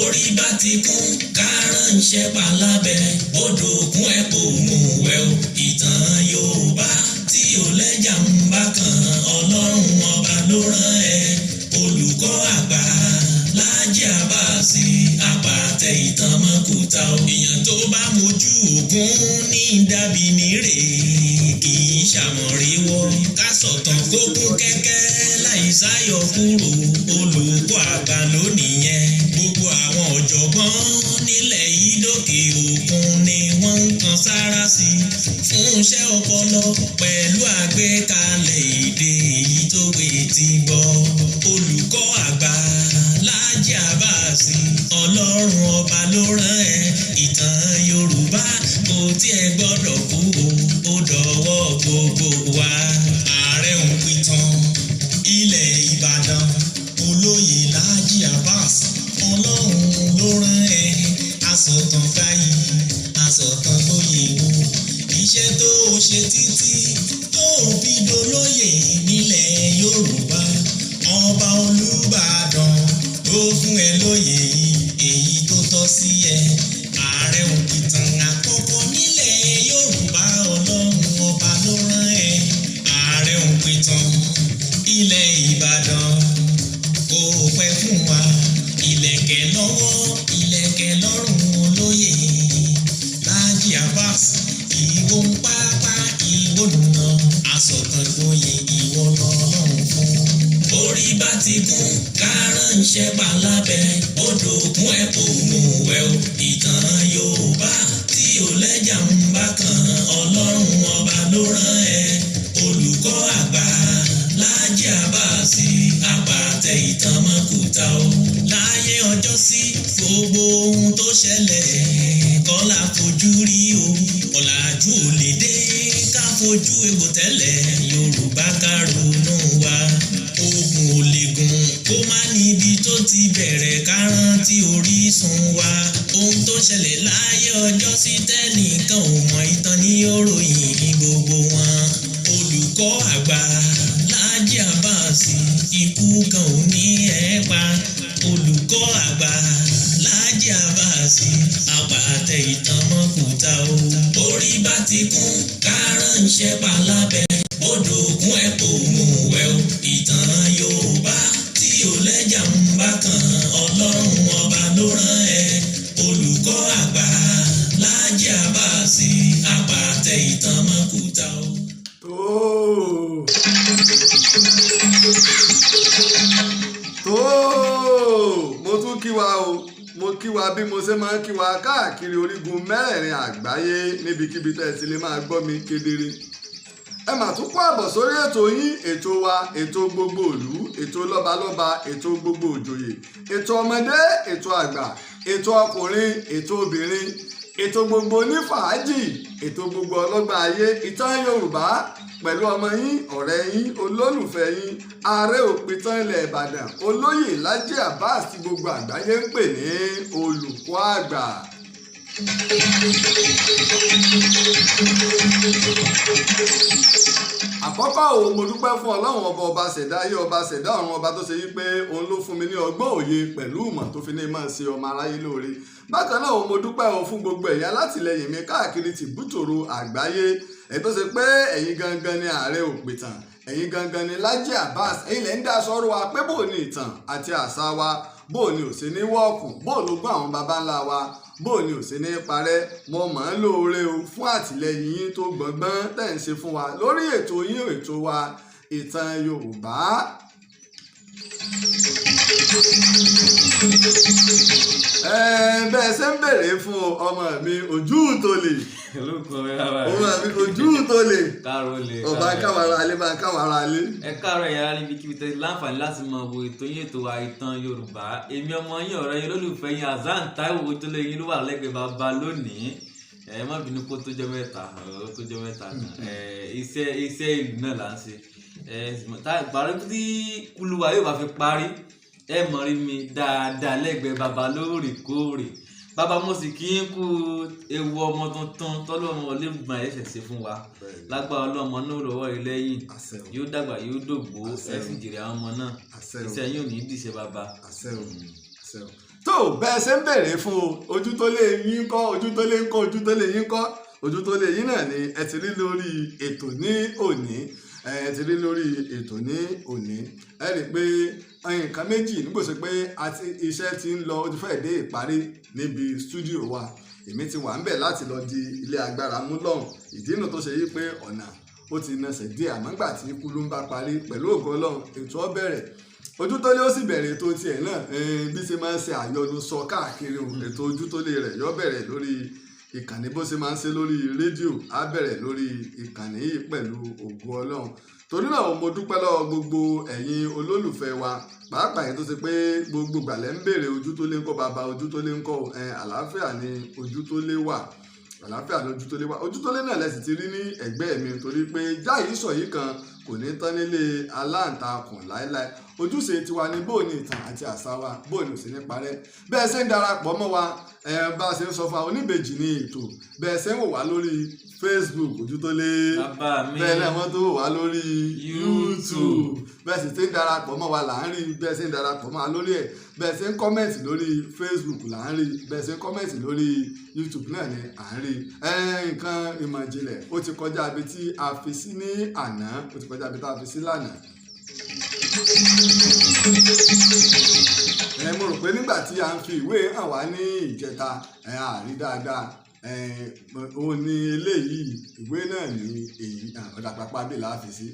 Orí bá ti kún kárànṣẹ́ palábẹ́ odò òkun ẹ̀ kò mú wẹ̀ o. Ìtàn Yorùbá tí ò lẹ́jà ń bá kan Ọlọ́run ọba ló rán ẹ. Olùkọ́ àgbà Láàjì Àbáàsì àpàtẹ ìtàn mọ́kúta o. Èèyàn tó bá mojú ògún ní dàbí nírè kì í ṣàmọ̀ríwọ́. Ká sọ̀tàn kó kún kẹ́kẹ́ láì sáyọ̀ kúrò. Olùkọ́ àgbà ló nìyẹn. Gbogbo àwọn ọ̀jọ̀gbọ́n nílẹ̀ yìí lókè òkun ni wọ́n ń kan sára sí fún iṣẹ́ ọpọlọ pẹ̀lú àgbékalẹ̀ èdè èyí tó gbé ti gbọ́. Olùkọ́ àgbà Láàjì Àbáàsì Ọlọ́run ọba ló rán ẹ. Ìtàn Yorùbá kò tiẹ̀ gbọ́dọ̀ kú o, ó dọ̀wọ́ gbogbo wa. Ààrẹ Òǹpìtàn ilẹ̀ Ìbàdàn olóyè Láàjì Àbáàsì Ọlọ́run ló rán ẹ. Asọ̀tàn káyì asọ̀tàn lóye wo iṣẹ́ tó ṣe títí tó fi dolóyè nílẹ̀ Yorùbá. Ọba Olúbàdàn ló fún ẹ lóyè èyí tó tọ́ sí ẹ. Ààrẹ Òǹpìtàn àkọ́kọ́ nílẹ̀ Yorùbá Ọlọ́run ọba ló rán ẹ. Ààrẹ Òǹpìtàn ilẹ̀ Ìbàdàn kò pẹ́ fún wa. Ìlẹ̀kẹ̀ lọ́wọ́ ìlẹ̀kẹ̀ lọ́rùn olóyè Láàjì Àbáàsì ìwọ ń pápá ìwọ nùnà asọ̀tàn gboyè ìwọ lọ́lọ́run fún. Orí bá ti kún kárànṣẹ́ palábẹ́ odò òkun ẹ̀ kò mú wẹ̀ o. Ìtàn Yorùbá tí ò lẹ́jà ń bá kan Ọlọ́run ọba ló rán ẹ. Olùkọ́ àgbà Láàjì Àbáàsì àpàtẹ ìtàn mọ́kúta o. Láyé ọjọ́ sí gbogbo ohun tó ṣẹlẹ̀ kọ́ la fojú rí o. Ọ̀làjú ò lè dé ká fojú egbò tẹ́lẹ̀ Yorùbá ká ronú wa. Ogun ò lè gùn kó má níbi tó ti bẹ̀rẹ̀ ká rántí orísun wa. Ohun tó ṣẹlẹ̀ láyé ọjọ́ sí tẹ́nìkan ò mọ ìtàn ní òròyìn gbogbo wọn. Olùkọ́ àgbà Láàjì Àbáàsì ikú kan ò ní ẹ pa. Olùkọ́ àgbà Láàjì Àbáàsì àpàtẹ ìtàn mọ́kúta o. Orí bá ti kún kárànṣẹ́ palábẹ́ odò òkun ẹ̀ kò mú wẹ̀ o. Ìtàn Yorùbá tí ò lẹ́jà ń bá kan Ọlọ́run ọba ló rán ẹ. Olùkọ́ àgbà Láàjì Àbáàsì àpàtẹ ìtàn mọ́kúta o. Mo tún kí wa o, mo kí wa bí mo ṣe máa ń kí wa káàkiri orígun mẹ́rẹ̀ẹ̀rin àgbáyé níbikíbi tẹ́ ẹ ti lè máa gbọ́ mi kedere. Ẹ mà tún kó àbọ̀ sórí ètò yín, ètò wa, ètò gbogbo ìlú, ètò lọ́balọ́ba, ètò gbogbo òjòyè, ètò ọmọdé, ètò àgbà, ètò ọkùnrin, ètò obìnrin, ètò gbogbo onífàájì, ètò gbogbo ọlọ́gbọ́n ayé, Ìtàn Yorùbá pẹ̀lú ọmọ yín, ọ̀rẹ́ yín, olólùfẹ́ yín, Ààrẹ Òǹpìtàn ilẹ̀ Ìbàdàn olóyè Láàjì Àbáàsì tí gbogbo àgbáyé ń pè ní olùkọ́ àgbà. Àkọ́kọ́ o, mo dúpẹ́ fún Ọlọ́run ọba ṣẹ̀dá ayé, ọba ṣẹ̀dá ọ̀run, ọba tó ṣe yí pé òun ló fún mi ní ọgbọ́n òye pẹ̀lú ìmọ̀ tó fi ní máa ṣe ọmọ aráyé lóore. Bákan náà o, mo dúpẹ́ o fún gbogbo ẹ̀yin alátìlẹyìn mi káàkiri tìbútòrò àgbáyé. Èyí tó ṣe pé ẹ̀yin gangan ni Ààrẹ Òǹpìtàn, ẹ̀yin gangan ni Láàjì Àbáàsì, ẹ̀yin lẹ́ ń dá sọ́rọ̀ wa pé bó ni ìtàn àti àṣà wa, bó ni ò ṣe ní wọ́ọ̀kù, bó ló gbọ́ àwọn baba ńlá wa, bó ni ò ṣe ní parẹ́. Mo mọ̀ ọ́n lóore o fún àtìlẹyìn yín tó gbọ̀ngbọ́n tẹ̀ ń ṣe fún wa lórí ètò yín, ètò wa Ìtàn Yorùbá. Bẹ́ẹ̀ ṣe ń bèrè fún ọmọ mi ojú tolè. Ọmọ mi ojú tolè. Ọba káwara alẹ́ máa káwara alẹ́. Ẹ káàárọ̀ ẹ̀yà ara níbi kíbi tẹ́lẹ̀ láǹfààní láti mọ wo ètò yín, ètò wa Ìtàn Yorùbá. Èmi ọmọ yín, ọ̀rẹ́ yín, olólùfẹ́ yín Hasan Taiwo Ojúlẹ̀yìn ló wà lẹ́gbẹ̀ẹ́ bàbá lónìí. Ẹ má bínú kó tó jẹ́ mẹ́ta náà. Iṣẹ́ ìlú náà là ń ṣe. Parí tí kúlúwa yóò bá fi parí ẹ mọ̀ rí mi dáadáa lẹ́gbẹ̀ẹ́ bàbá lóòrèkóòrè. bàbá mo sì kí n kú ewu ọmọ tuntun tọ́lọ́mọ olébùgbọ̀n ẹ̀ṣẹ̀ ṣe fún wa lágbára ọlọ́mọ náà lọ́wọ́ ilẹ́yìn yóò dàgbà yóò dògbò ẹ sì jèrè àwọn ọmọ náà iṣẹ́ yóò ní díṣẹ́ bàbá. tó bẹ́ẹ̀ ṣe ń bèrè fún ojú tó lè yín kọ́ ojú tó lè ń kọ́ ojú tó lè yín kọ́ ojú tó lè yín náà ni ẹ ti rí lórí ètò ní òní ẹ ti rí lórí ètò ní òní ẹ rí i pé nǹkan méjì nígbòsí pé iṣẹ́ ti ń lọ ojú fẹ́ẹ̀ dé ìparí níbi stúdíò wa èmi ti wà ń bẹ̀ láti lọ di ilé agbára mú lọ́hùn ìdí inú tó ṣe yí pé ọ̀nà ó ti nasẹ̀ díẹ̀ àmọ́ nígbà tí kúlú ń bá parí pẹ̀lú ògo Ọlọ́run ètò ó bẹ̀rẹ̀ ojú tó lé ó sì bẹ̀rẹ̀ ètò tiẹ̀ náà bí ṣe máa ń ṣe àyọnu sọ káàkiri ètò ojú tó lé rẹ̀ yó bẹ̀rẹ̀ lórí ìkànnì bó ṣe máa ń ṣe lórí rédíò á bẹ̀rẹ̀ lórí ìkànnì yìí pẹ̀lú ògo Ọlọ́run torí náà mo dúpẹ́ lọ́wọ́ gbogbo ẹ̀yin olólùfẹ́ wa pàápàá yìí tó ṣe pé gbogbo gbàlẹ́ ń béèrè ojú tó lé ń kọ́ bàbá ojú tó lé ń kọ́ àlàáfíà ni ojú tó lé wà àlàáfíà lójú tó lé wà ojú tó lé náà lẹ́sìn ti rí ní ẹ̀gbẹ́ mi torí pé jáì sọ yìí kan kò ní tán nílé aláǹtakùn láéláé ojúṣe tiwa ni bóòní ìtàn àti àṣà wa bóòní ò sí ní parẹ́ bẹ́ẹ̀ ṣe ń darapọ̀ mọ́ wa bá a ṣe ń sọ fún wa oníbejì ní ètò bẹ́ẹ̀ ṣe ń wò wá lórí Facebook ojú tó lé bẹ́ẹ̀ náà wọ́n tó wò wá lórí YouTube bẹ́ẹ̀ sì ṣe ń darapọ̀ mọ́ wa là ń rí bẹ́ẹ̀ ṣe ń darapọ̀ mọ́ wa lórí ẹ̀ bẹ́ẹ̀ ṣe ń kọ́mẹ̀ntì lórí Facebook là ń rí bẹ́ẹ̀ ṣe ń kọ́mẹ̀ntì lórí YouTube náà ni à ń rí nǹkan ìmọ̀ ìjìnlẹ̀ ó ti kọjá ibi tí a fi sí ní àná ó ti kọjá ibi tí a fi sí lánàá. Mo rò pé nígbà tí a ń fi ìwé hàn wá ní ìjẹta àrí dáadáa òun ni eléyìí ìwé náà ní èyí ọ̀dà pápá bí láàfin sí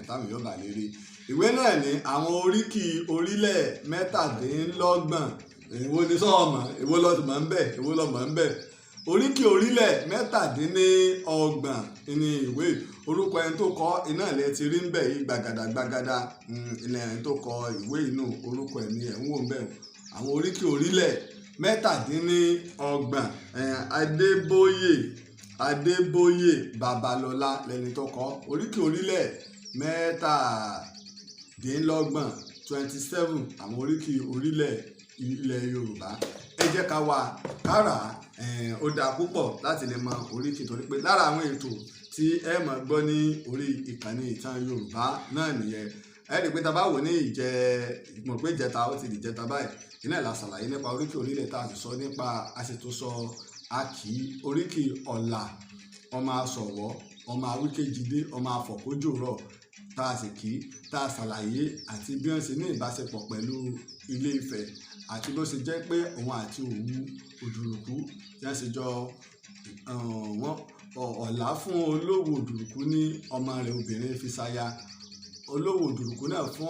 táwọn yóò bà lè rí ìwé náà ní àwọn oríkì orílẹ̀ mẹ́tàdínlọ́gbọ̀n èwo ni sọ́ọ̀mọ̀ èwo lọ́mọ̀ ń bẹ̀ èwo lọ́mọ̀ ń bẹ̀ oríkì orílẹ̀ mẹ́tàdínlọ́gbọ̀n ní ìwé orúkọ ẹni tó kọ iná ilẹ̀ ti rí ń bẹ̀ yìí gbàgàdàgbàgàdà ilẹ̀ ẹni tó kọ ìwé inú orúkọ ẹ̀mí ẹ̀ ń wò ń bẹ̀ àwọn oríkì orílẹ̀ mẹ́tàdínlọ́gbọ̀n Adébóyè Babalọ́lá lẹni tó kọ oríkì orílẹ̀ mẹ́tàdínlọ́gbọ̀n 27 àwọn oríkì orílẹ̀ ilẹ̀ Yorùbá ẹ jẹ́ ká wá kára ó dáa púpọ̀ láti lè mọ oríkì torí pé lára àwọn ètò tí ẹ máa gbọ́ ní orí ìkànnì Ìtàn Yorùbá náà nìyẹn ẹ rí i pé tá a bá wò ní mọ̀ pé ìjẹta ó ti di ìjẹta báyìí iná ìlà ṣàlàyé nípa oríkì orílẹ̀ tá a sì sọ nípa àṣetòsọ àkì oríkì ọ̀là ọmọ asọ̀wọ́ ọmọ awíkejìdé ọmọ afọ̀kójòrọ̀ tá a sì kí tá a ṣàlàyé àti bí wọ́n ṣe ní ìbáṣepọ̀ pẹ̀lú Ilé Ifẹ̀ àti bó ṣe jẹ́ pé òun àti Òwu Òdùrùkú tí wọ́n ṣe jọ ọ̀là fún Olówó Òdùrùkú ní ọmọ rẹ̀ obìnrin fi ṣaya Olówó Òdùrùkú náà fún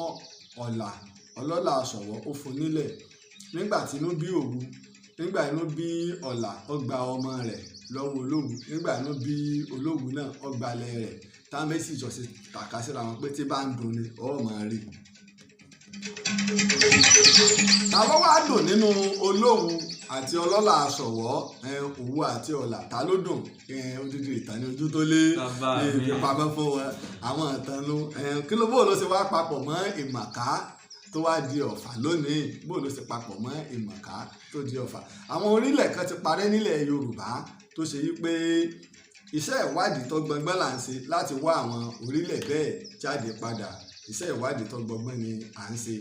ọlọ́lá Ṣọ̀wọ́ ó fún nílẹ̀ nígbà tí inú bí Òwu nígbà inú bí ọ̀là ó gba ọmọ rẹ̀ lọ́wọ́ Olówú nígbà inú bí Olówú náà ó gbalẹ̀ rẹ̀ táwọn méjì jọ ṣe tàka síra wọn pé tí bá ń dùn ni ó máa rí tàbọ̀ wá dùn nínú Olówú àti ọlọ́lá Ṣọ̀wọ́ Òwu àti ọ̀là ta ló dùn odidi ìtàn ní ojú tó lé ìfipamọ́ fún wọn àwọn ìtàn ló kí ló bóòlù ṣe wá papọ̀ mọ́ Ìmàká tó wá di Ọ̀fà lónìí bóòlù ṣe papọ̀ mọ́ Ìmàká tó di Ọ̀fà àwọn orílẹ̀ kan ti parẹ́ nílẹ̀ Yorùbá tó ṣe yí pé iṣẹ́ ìwádìí tó gbọngbọ́n là ń ṣe láti wá àwọn orílẹ̀ bẹ́ẹ̀ jáde padà iṣẹ́ ìwádìí tó gbọngbọ́n ni à ń ṣe.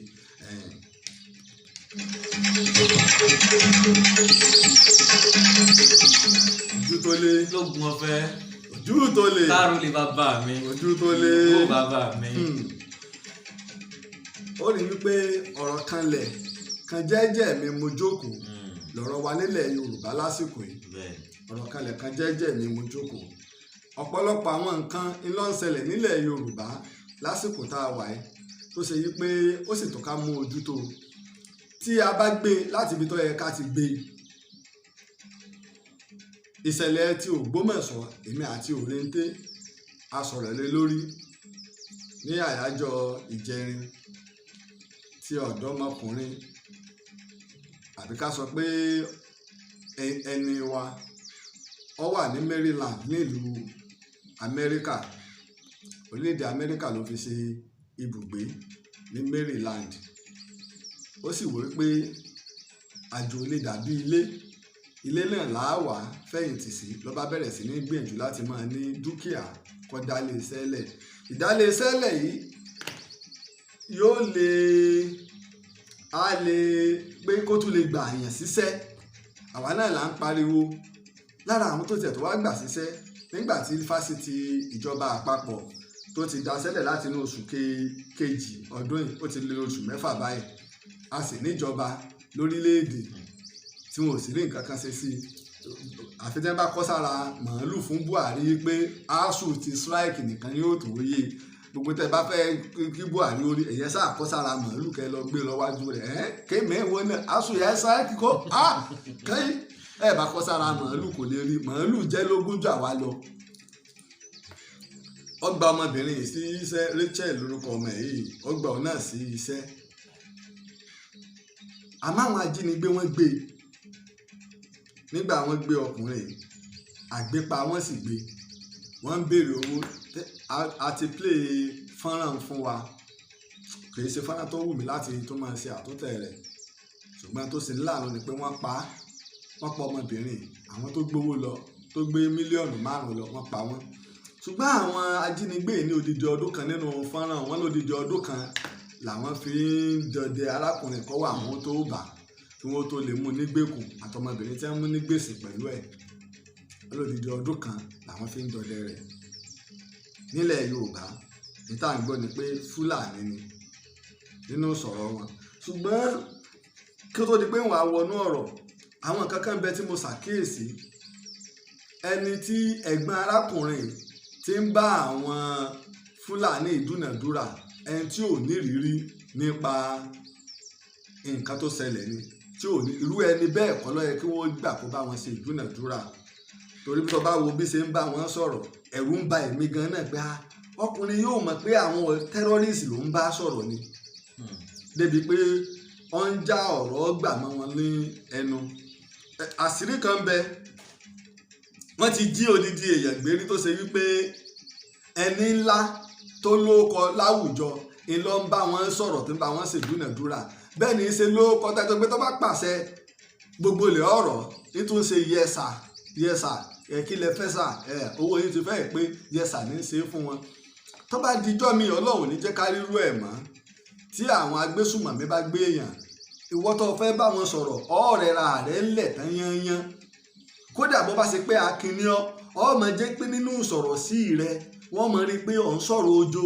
Ojú tó lé lógun ọ̀fẹ́ ojú tó lé káàró lè bàbá mi ojú tó lé ó bàbá mi. Ó rí wípé ọ̀rọ̀ kanlẹ̀ kan jẹ́jẹ́ mi mo jókòó lọ́rọ̀ wa nílẹ̀ Yorùbá lásìkò yìí ọ̀rọ̀ kanlẹ̀ kan jẹ́jẹ́ mi mo jókòó ọ̀pọ̀lọpọ̀ àwọn nǹkan ńlọ ń ṣẹlẹ̀ nílẹ̀ Yorùbá lásìkò tá a wà yìí tó ṣe yí pé ó sì tó ká mú ojú tó tí a bá gbé láti ibi tó yẹ ká ti gbé ìṣẹ̀lẹ̀ tí Ògbómọ̀ṣọ́ èmi àti Òrèǹté a sọ̀rọ̀ lé lórí ní àyájọ́ ìjẹrin tí ọ̀dọ́mọkùnrin àbí ká sọ pé ẹni wa ó wà ní Maryland nílùú Amẹ́ríkà orílẹ̀-èdè Amẹ́ríkà ló fi ṣe ibùgbé ní Maryland ó sì wò pé àjò lè dàbí ilé ilé náà láàwá fẹ̀yìntì sí ló bá bẹ̀rẹ̀ sí ní gbìyànjú láti máa ní dúkìá kó dálé iṣẹ́ lẹ̀. ìdálé iṣẹ́ lẹ̀ yìí yóò lè pé kó tún lè gbà yàn síṣẹ́. àwa náà là ń pariwo lára àwọn tó tiẹ̀ tó wá gbà síṣẹ́ nígbà tí fásitì ìjọba àpapọ̀ tó ti daṣẹ́lẹ̀ láti inú oṣù kejì ọdún yìí ó ti lé oṣù 6 báyìí a sì níjọba lórílẹ̀‐èdè tí wọn ò sì rí nǹkan kan ṣe sí i àfi tẹ́ bá kọ́ sára màálù fún Buhari pé asuu ti strike nìkan yóò tó yé gbogbo tẹ́ bá fẹ́ kí Buhari orí ẹ̀yẹ sáà kọ́ sára màálù kẹ́ lọ gbé lọ wájú rẹ̀ kéèmẹ́wọ́ náà asuu yẹn strike kó kẹ́yìn ẹ̀ bá kọ́ sára màálù kò lè rí màálù jẹ́ lógún jà wá lọ. ọgbà ọmọbìnrin yìí sí iṣẹ́ Rachel lórúkọ ọmọ yìí ọgbà ọ náà sí iṣẹ́ àmọ́ àwọn ajínigbé wọ́n gbé nígbà wọ́n gbé ọkùnrin àgbépa wọ́n sì gbé wọ́n ń béèrè owó àti play fọ́nrán fún wa kì í ṣe fọ́nrán tó wù mí láti tó máa ṣe àtúntẹ̀ rẹ̀ ṣùgbọ́n tó sì láàánú ni pé wọ́n pa ọmọbìnrin àwọn tó gbowó lọ tó gbé mílíọ̀nù 5 lọ wọ́n pa wọ́n ṣùgbọ́n àwọn ajínigbé ní odidi ọdún kan nínú fọ́nrán wọn lódidi ọdún kan làwọn fi ń dọdẹ arákùnrin kọ́wọ́ àwọn tó bà kí wọ́n tó lè mú nígbèkùn àtọmọbìnrin tí wọ́n mú ní gbèsè pẹ̀lú ẹ̀ lódidi ọdún kan làwọn fi ń dọdẹ rẹ̀. nílẹ̀ Yorùbá níta ń gbọ́ ni pé Fúlàní ni nínú sọ̀rọ̀ wọn ṣùgbọ́n kí ó tó di pé wọ́n á wọnú ọ̀rọ̀ àwọn kankan bẹ tí mo ṣàkíyèsí ẹni tí ẹ̀gbọ́n arákùnrin tí ń bá àwọn Fúlàní ìdúnàdúrà ẹni tí ò ní ìrírí nípa nǹkan tó ṣẹlẹ̀ ni tí ò ní irú ẹni bẹ́ẹ̀ kọ́ ló yẹ kí wọ́n gbà kó bá wọn ṣe ìdúnàdúrà torí bí wọ́n bá wo bí ṣe ń bá wọn sọ̀rọ̀ ẹ̀rù ń ba èmi gan náà pé ọkùnrin yóò mọ̀ pé àwọn tẹ́rọ́rìsì ló ń bá sọ̀rọ̀ ni débi pé wọ́n ń já ọ̀rọ̀ gbà mọ́ wọn ní ẹnu. àṣírí kan bẹ wọ́n ti jí odidi èèyàn gbérí tó ṣe wípé ẹni ńlá tó lóko láwùjọ ńlọ ń bá wọn sọ̀rọ̀ tó ń bá wọn ṣèdúnàdúrà bẹ́ẹ̀ ni ṣe lóko tẹ́tọ́ pé tó bá pàṣẹ gbogbo ilẹ̀ ọ̀rọ̀ nítorí ṣe yẹsà kí lẹ fẹ́ sà owó yìí ti fẹ́ pé yẹsà ní í ṣe fún wọn tó bá dijọ́ mi Ọlọ́run ní jẹ́ ká rírú ẹ̀ mọ́ tí àwọn agbésùmọ̀mí bá gbé èèyàn ìwọ tó fẹ́ bá wọn sọ̀rọ̀ ọ̀rẹ́ ra rẹ̀ ńlẹ̀ tán yányán kódà bó bá ṣe pé akínní ọ máa jẹ́ pé nínú sọ̀rọ̀ sí rẹ wọ́n máa rí i pé ọ̀ ń sọ̀rọ̀ ojo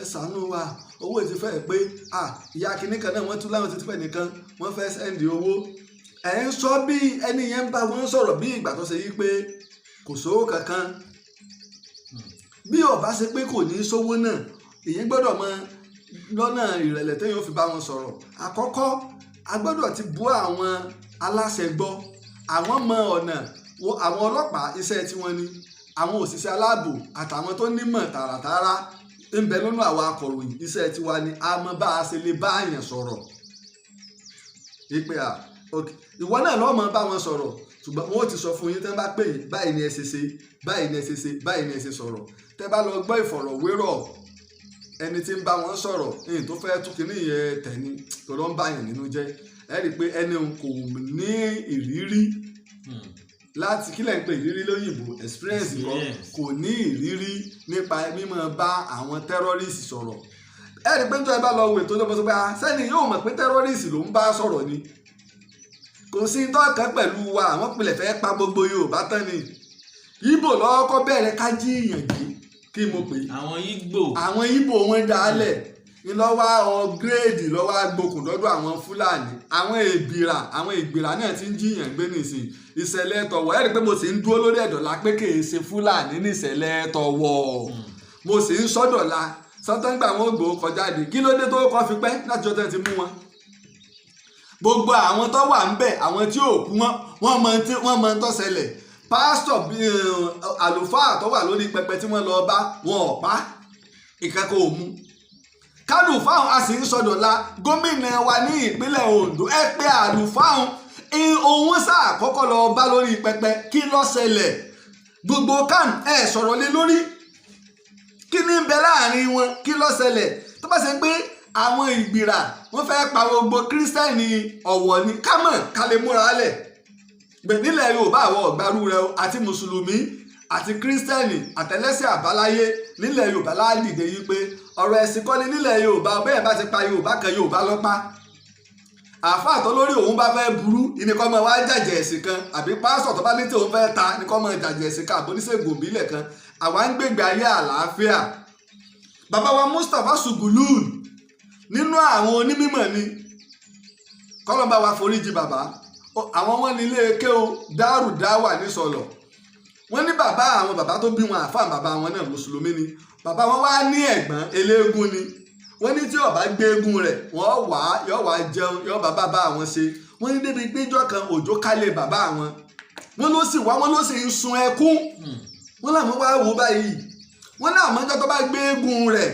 ẹ ṣàánú wa owó ti fẹ́ pé ìyá kìnní kan náà wọ́n tún láwọn ti fẹ́ nìkan wọ́n fẹ́ sẹ́ndì owó ẹ̀ ń sọ bí ẹni yẹn ń bá wọn sọ̀rọ̀ bí ìgbà tó ṣe yí pé kò sówó kankan bí ó bá ṣe pé kò ní sówó náà èyí gbọ́dọ̀ mọ lọ́nà ìrẹ̀lẹ̀ téèyàn fi bá wọn sọ̀rọ̀ àkọ́kọ́ a gbọ́dọ̀ ti bú àwọn aláṣẹ gbọ́ àwọn mọ ọ̀nà àwọn ọlọ́pàá iṣẹ́ tí wọ́n ní àwọn òṣìṣẹ́ aláàbò àtàwọn tó nímọ̀ tààràtààrà ń bẹ lọ́nà àwọn akọ̀ròyìn iṣẹ́ tiwa ni a mọ bá a ṣe lè bá àyàn sọ̀rọ̀ ìpè ìwọ náà lọ́ọ́ mọ bá wọn sọ̀rọ̀ ṣùgbọ́n wọn ò ti sọ fún yín tẹ́ bá pè yín báyìí ni ẹ ṣe ṣe báyìí ni ẹ ṣe ṣe báyìí ni ẹ ṣe sọ̀rọ̀ tẹ́ bá lọ gbọ́ ìfọ̀rọ̀wérọ̀ ẹni tí ń bá wọn sọ̀rọ̀ ẹni tó fẹ́ tún kínní yẹn tẹ̀ni tó lọ́ ń bá yàn nínú jẹ́ ẹ rí i pé ẹni kò ní ìrírí láti kílẹ̀ ń pè ìrírí lóyìnbó experience kò ní ìrírí nípa mímọ̀ bá àwọn terrorist sọ̀rọ̀ ẹ rí i pé nítorí bá lọ wò ètò ìjọba tó pé sẹ́ni yóò mọ̀ pé terrorist ló ń bá sọ̀rọ̀ ni kò sí tọ́kàn pẹ̀lú wa àwọn pilẹ̀ fẹ́ pa gbogbo Yorùbá tán ni Ìgbò lọ́kọ́ bẹ̀rẹ̀ ká jí ìyàn gbé kí mo pè àwọn Ìgbò wọn dálẹ̀ ńlọ́wọ́ ọ̀gírèdì lọ́wọ́ agbókùn lọ́dọ̀ àwọn Fúlàní àwọn ìgbìrà náà ti ń jíyàn gbé nìsín ìṣẹ̀lẹ̀ tọ̀wọ̀ ẹ̀rí pé mo sì ń dúró lórí ẹ̀dọ̀lá pé kì í ṣe Fúlàní níṣẹ̀lẹ̀ tọ̀wọ̀ mo sì ń sọ́dọ̀lá sọ́tọ́ngbà wọn gbòó kọjá dé kí ló dé tó kọ́ fi pẹ́ láti ọjọ́ ti mú wọn gbogbo àwọn tó wà ń bẹ̀ àwọn tí ò kú wọ́n mọ tó ṣẹlẹ̀ pásítọ̀ àlùfáà tó wà lórí pẹpẹ tí wọ́n lọ bá wọn ò pa ìkẹ́kọ̀ọ́ òmu kálùfáà a sì ń sọdọ̀la gómìnà wa ní ìpínlẹ̀ Ondo ẹ pé àlùfáà òun sáà kọ́kọ́ lọ bá lórí pẹpẹ kí ló ṣẹlẹ̀ gbogbo kan ẹ sọ̀rọ̀ lé lórí kí ní bẹ láàrin wọn kí ló ṣẹlẹ̀ tó bá ṣe pé àwọn ìgbìrà wọ́n fẹ́ pa gbogbo kírísítẹ́nì ọ̀wọ̀ ní kámọ̀ ká lè múra lẹ̀ gbè nílẹ̀ Yorùbá àwọn ọ̀gbárù rẹ o àti mùsùlùmí àti kírísítẹ́nì àtẹlẹ́sìn àbáláyé nílẹ̀ Yorùbá láàdìde yìí pé ọ̀rọ̀ ẹ̀sìn kọ́ ni nílẹ̀ Yorùbá bẹ́ẹ̀ bá ti pa Yorùbá kan Yorùbá lọ́pá àáfàá tó lórí òun bá fẹ́ burú ìníkọ́ mọ́ wá jàjẹ́ ẹ̀sìn kan àbí pásọ̀ tó bá ní tí òun fẹ́ ta ìníkọ́ mọ́ jàjẹ́ ẹ̀sìn kan àbóníṣègùn òbílẹ̀ kan àwa ń gbègbè ayé àlàáfíà. Bàbá wa Mustapha Sugulul nínú àwọn onímọ̀ ni kọ́lọ́mbà wa foríjì bàbá àwọn wọn ní ilé eke o Daaru Dawa ní Sọ̀lọ̀ wọ́n ní bàbá àwọn bàbá tó bí wọn àáfàá bàbá wọn náà mùsùlùmí ni bàbá wọn wá ní ẹ̀gbọ́n eléégún ni wọ́n ní tí ó bá gbé eégún rẹ̀ wọ́n wá yóò wá jẹun yóò bá bàbá àwọn ṣe wọ́n ní débi péjọ kan òjò kálẹ̀ bàbá àwọn wọ́n ló sì wá wọ́n ló sì ń sun ẹkún wọ́n làwọn wá wò báyìí wọ́n ní àmọ́ ìjọ tó bá gbé eégún rẹ̀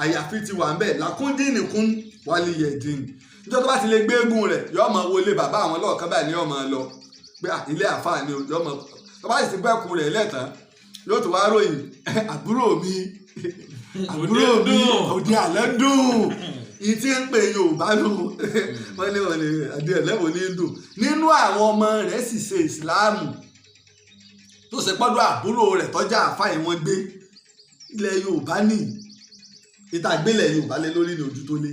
àyàfi ti wà ń bẹ̀ làkúndínìkún wálé yẹ̀dín ìjọ tó bá ti lè gbé eégún rẹ̀ yóò máa wọlé bàbá àwọn lọ́ọ̀kan báyìí ni yóò máa lọ pé ilé àfáà ni yóò máa tó bá sì ti bẹ́ẹ̀kú rẹ̀ lẹ́tàn yóò tó wá ròyìn àbúrò mi òde àlẹ́ dùn ìtí ń pè Yorùbá lù wọ́n ní àdé ẹ̀lẹ́wọ̀n ní dùn nínú àwọn ọmọ rẹ̀ sì ṣe ìsìláàmù tó ṣe pọ́dọ̀ àbúrò rẹ̀ tọ́jà àfáà wọn gbé ilẹ̀ Yorùbá ní ìtàgbélẹ̀ Yorùbá lé lórí ní ojú tó lé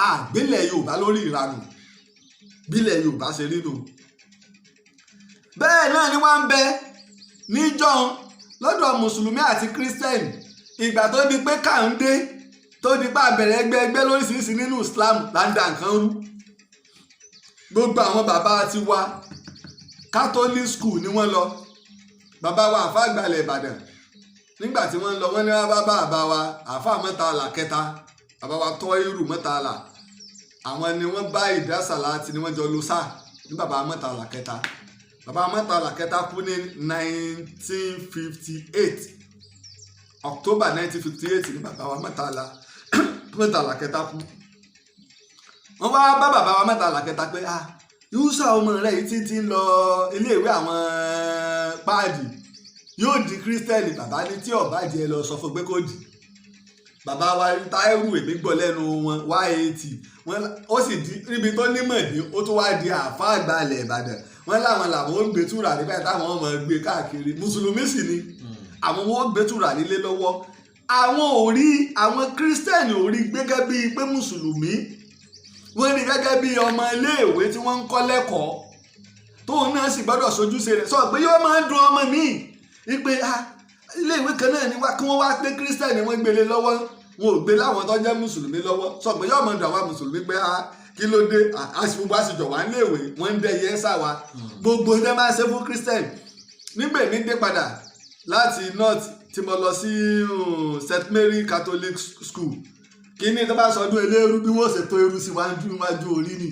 àgbélẹ̀ Yorùbá lórí ìranù bílẹ̀ Yorùbá ṣe rí nù. Bẹ́ẹ̀ náà ni wọ́n ń bẹ níjọ́ lọ́dọ̀ mùsùlùmí àti kírísítẹ́nì ìgbà tó di pé kàńdé tó di pé àbẹ̀rẹ̀ ẹgbẹ́ lóríṣiríṣi nínú Islam láńdà nǹkan rú gbogbo àwọn bàbá ti wá Catholic school ni wọ́n lọ bàbá wa àfa àgbàlẹ̀ Ìbàdàn nígbà tí wọ́n lọ wọ́n ní wọ́n bá bàbá wa àfa Mọ́tàlá kẹta bàbá wa tọ́ irú Mọ́tàlá àwọn ni wọ́n bá ìdásàlá tí ni wọ́n jọ lọ sáà ní bàbá Mọ́tàlá kẹta bàbá Mọ́tàlá kẹta kú ní 1958 October 1958 ní bàbá wa Mọ́tàlá kẹta kú wọ́n wá bá bàbá wa Mọ́tàlá kẹta pé yúùsà ọmọ rẹ̀ yìí títí ń lọ iléèwé àwọn páàdì yóò di kírísítẹ́nì bàbá ní tí ọ̀bá jẹ́ lọ sọ fún pé kò dì bàbá wa Táírù èmi gbọ́ lẹ́nu wọn 180 ó sì di níbi tó nímọ̀ ní ó tún wá di àáfàá àgbàlẹ̀ Ìbàdàn wọ́n láwọn làwọn ó gbé túrà nígbà táwọn ọmọ gbé káàkiri mùsùlùmí sì ni àwọn ó gbé túrà nílé lọ́wọ́ àwọn kírísítẹ́nì ò rí gẹ́gẹ́ bíi pé mùsùlùmí wọ́n rí gẹ́gẹ́ bíi ọmọ iléèwé tí wọ́n ń kọ́ lẹ́kọ̀ọ́ tóun náà sì gbọ́dọ̀ sojúṣe rẹ̀ sọ pé yóò máa ń dun ọmọ míì wípé iléèwé kan náà ni kí wọ́n wá pé kírísítẹ́nì wọ́n gbélé lọ́wọ́ wọn ò gbé láwọn tó jẹ́ mùsùlùmí lọ́wọ́ sọ pé yóò máa dùn àwọn mùsùlùmí pé kí ló dé gbogbo àṣìjọ wà níléèwé wọ́n ń dẹ́yẹ sáwa gbogbo ẹ̀ máa ṣe fún kírísítẹ́nì nígbà èmi dé padà láti north tí mo lọ sí St Mary Catholic School kí ni tó bá sọdún eléérú bí wọ́n ṣe tó eru sí wájú orí ni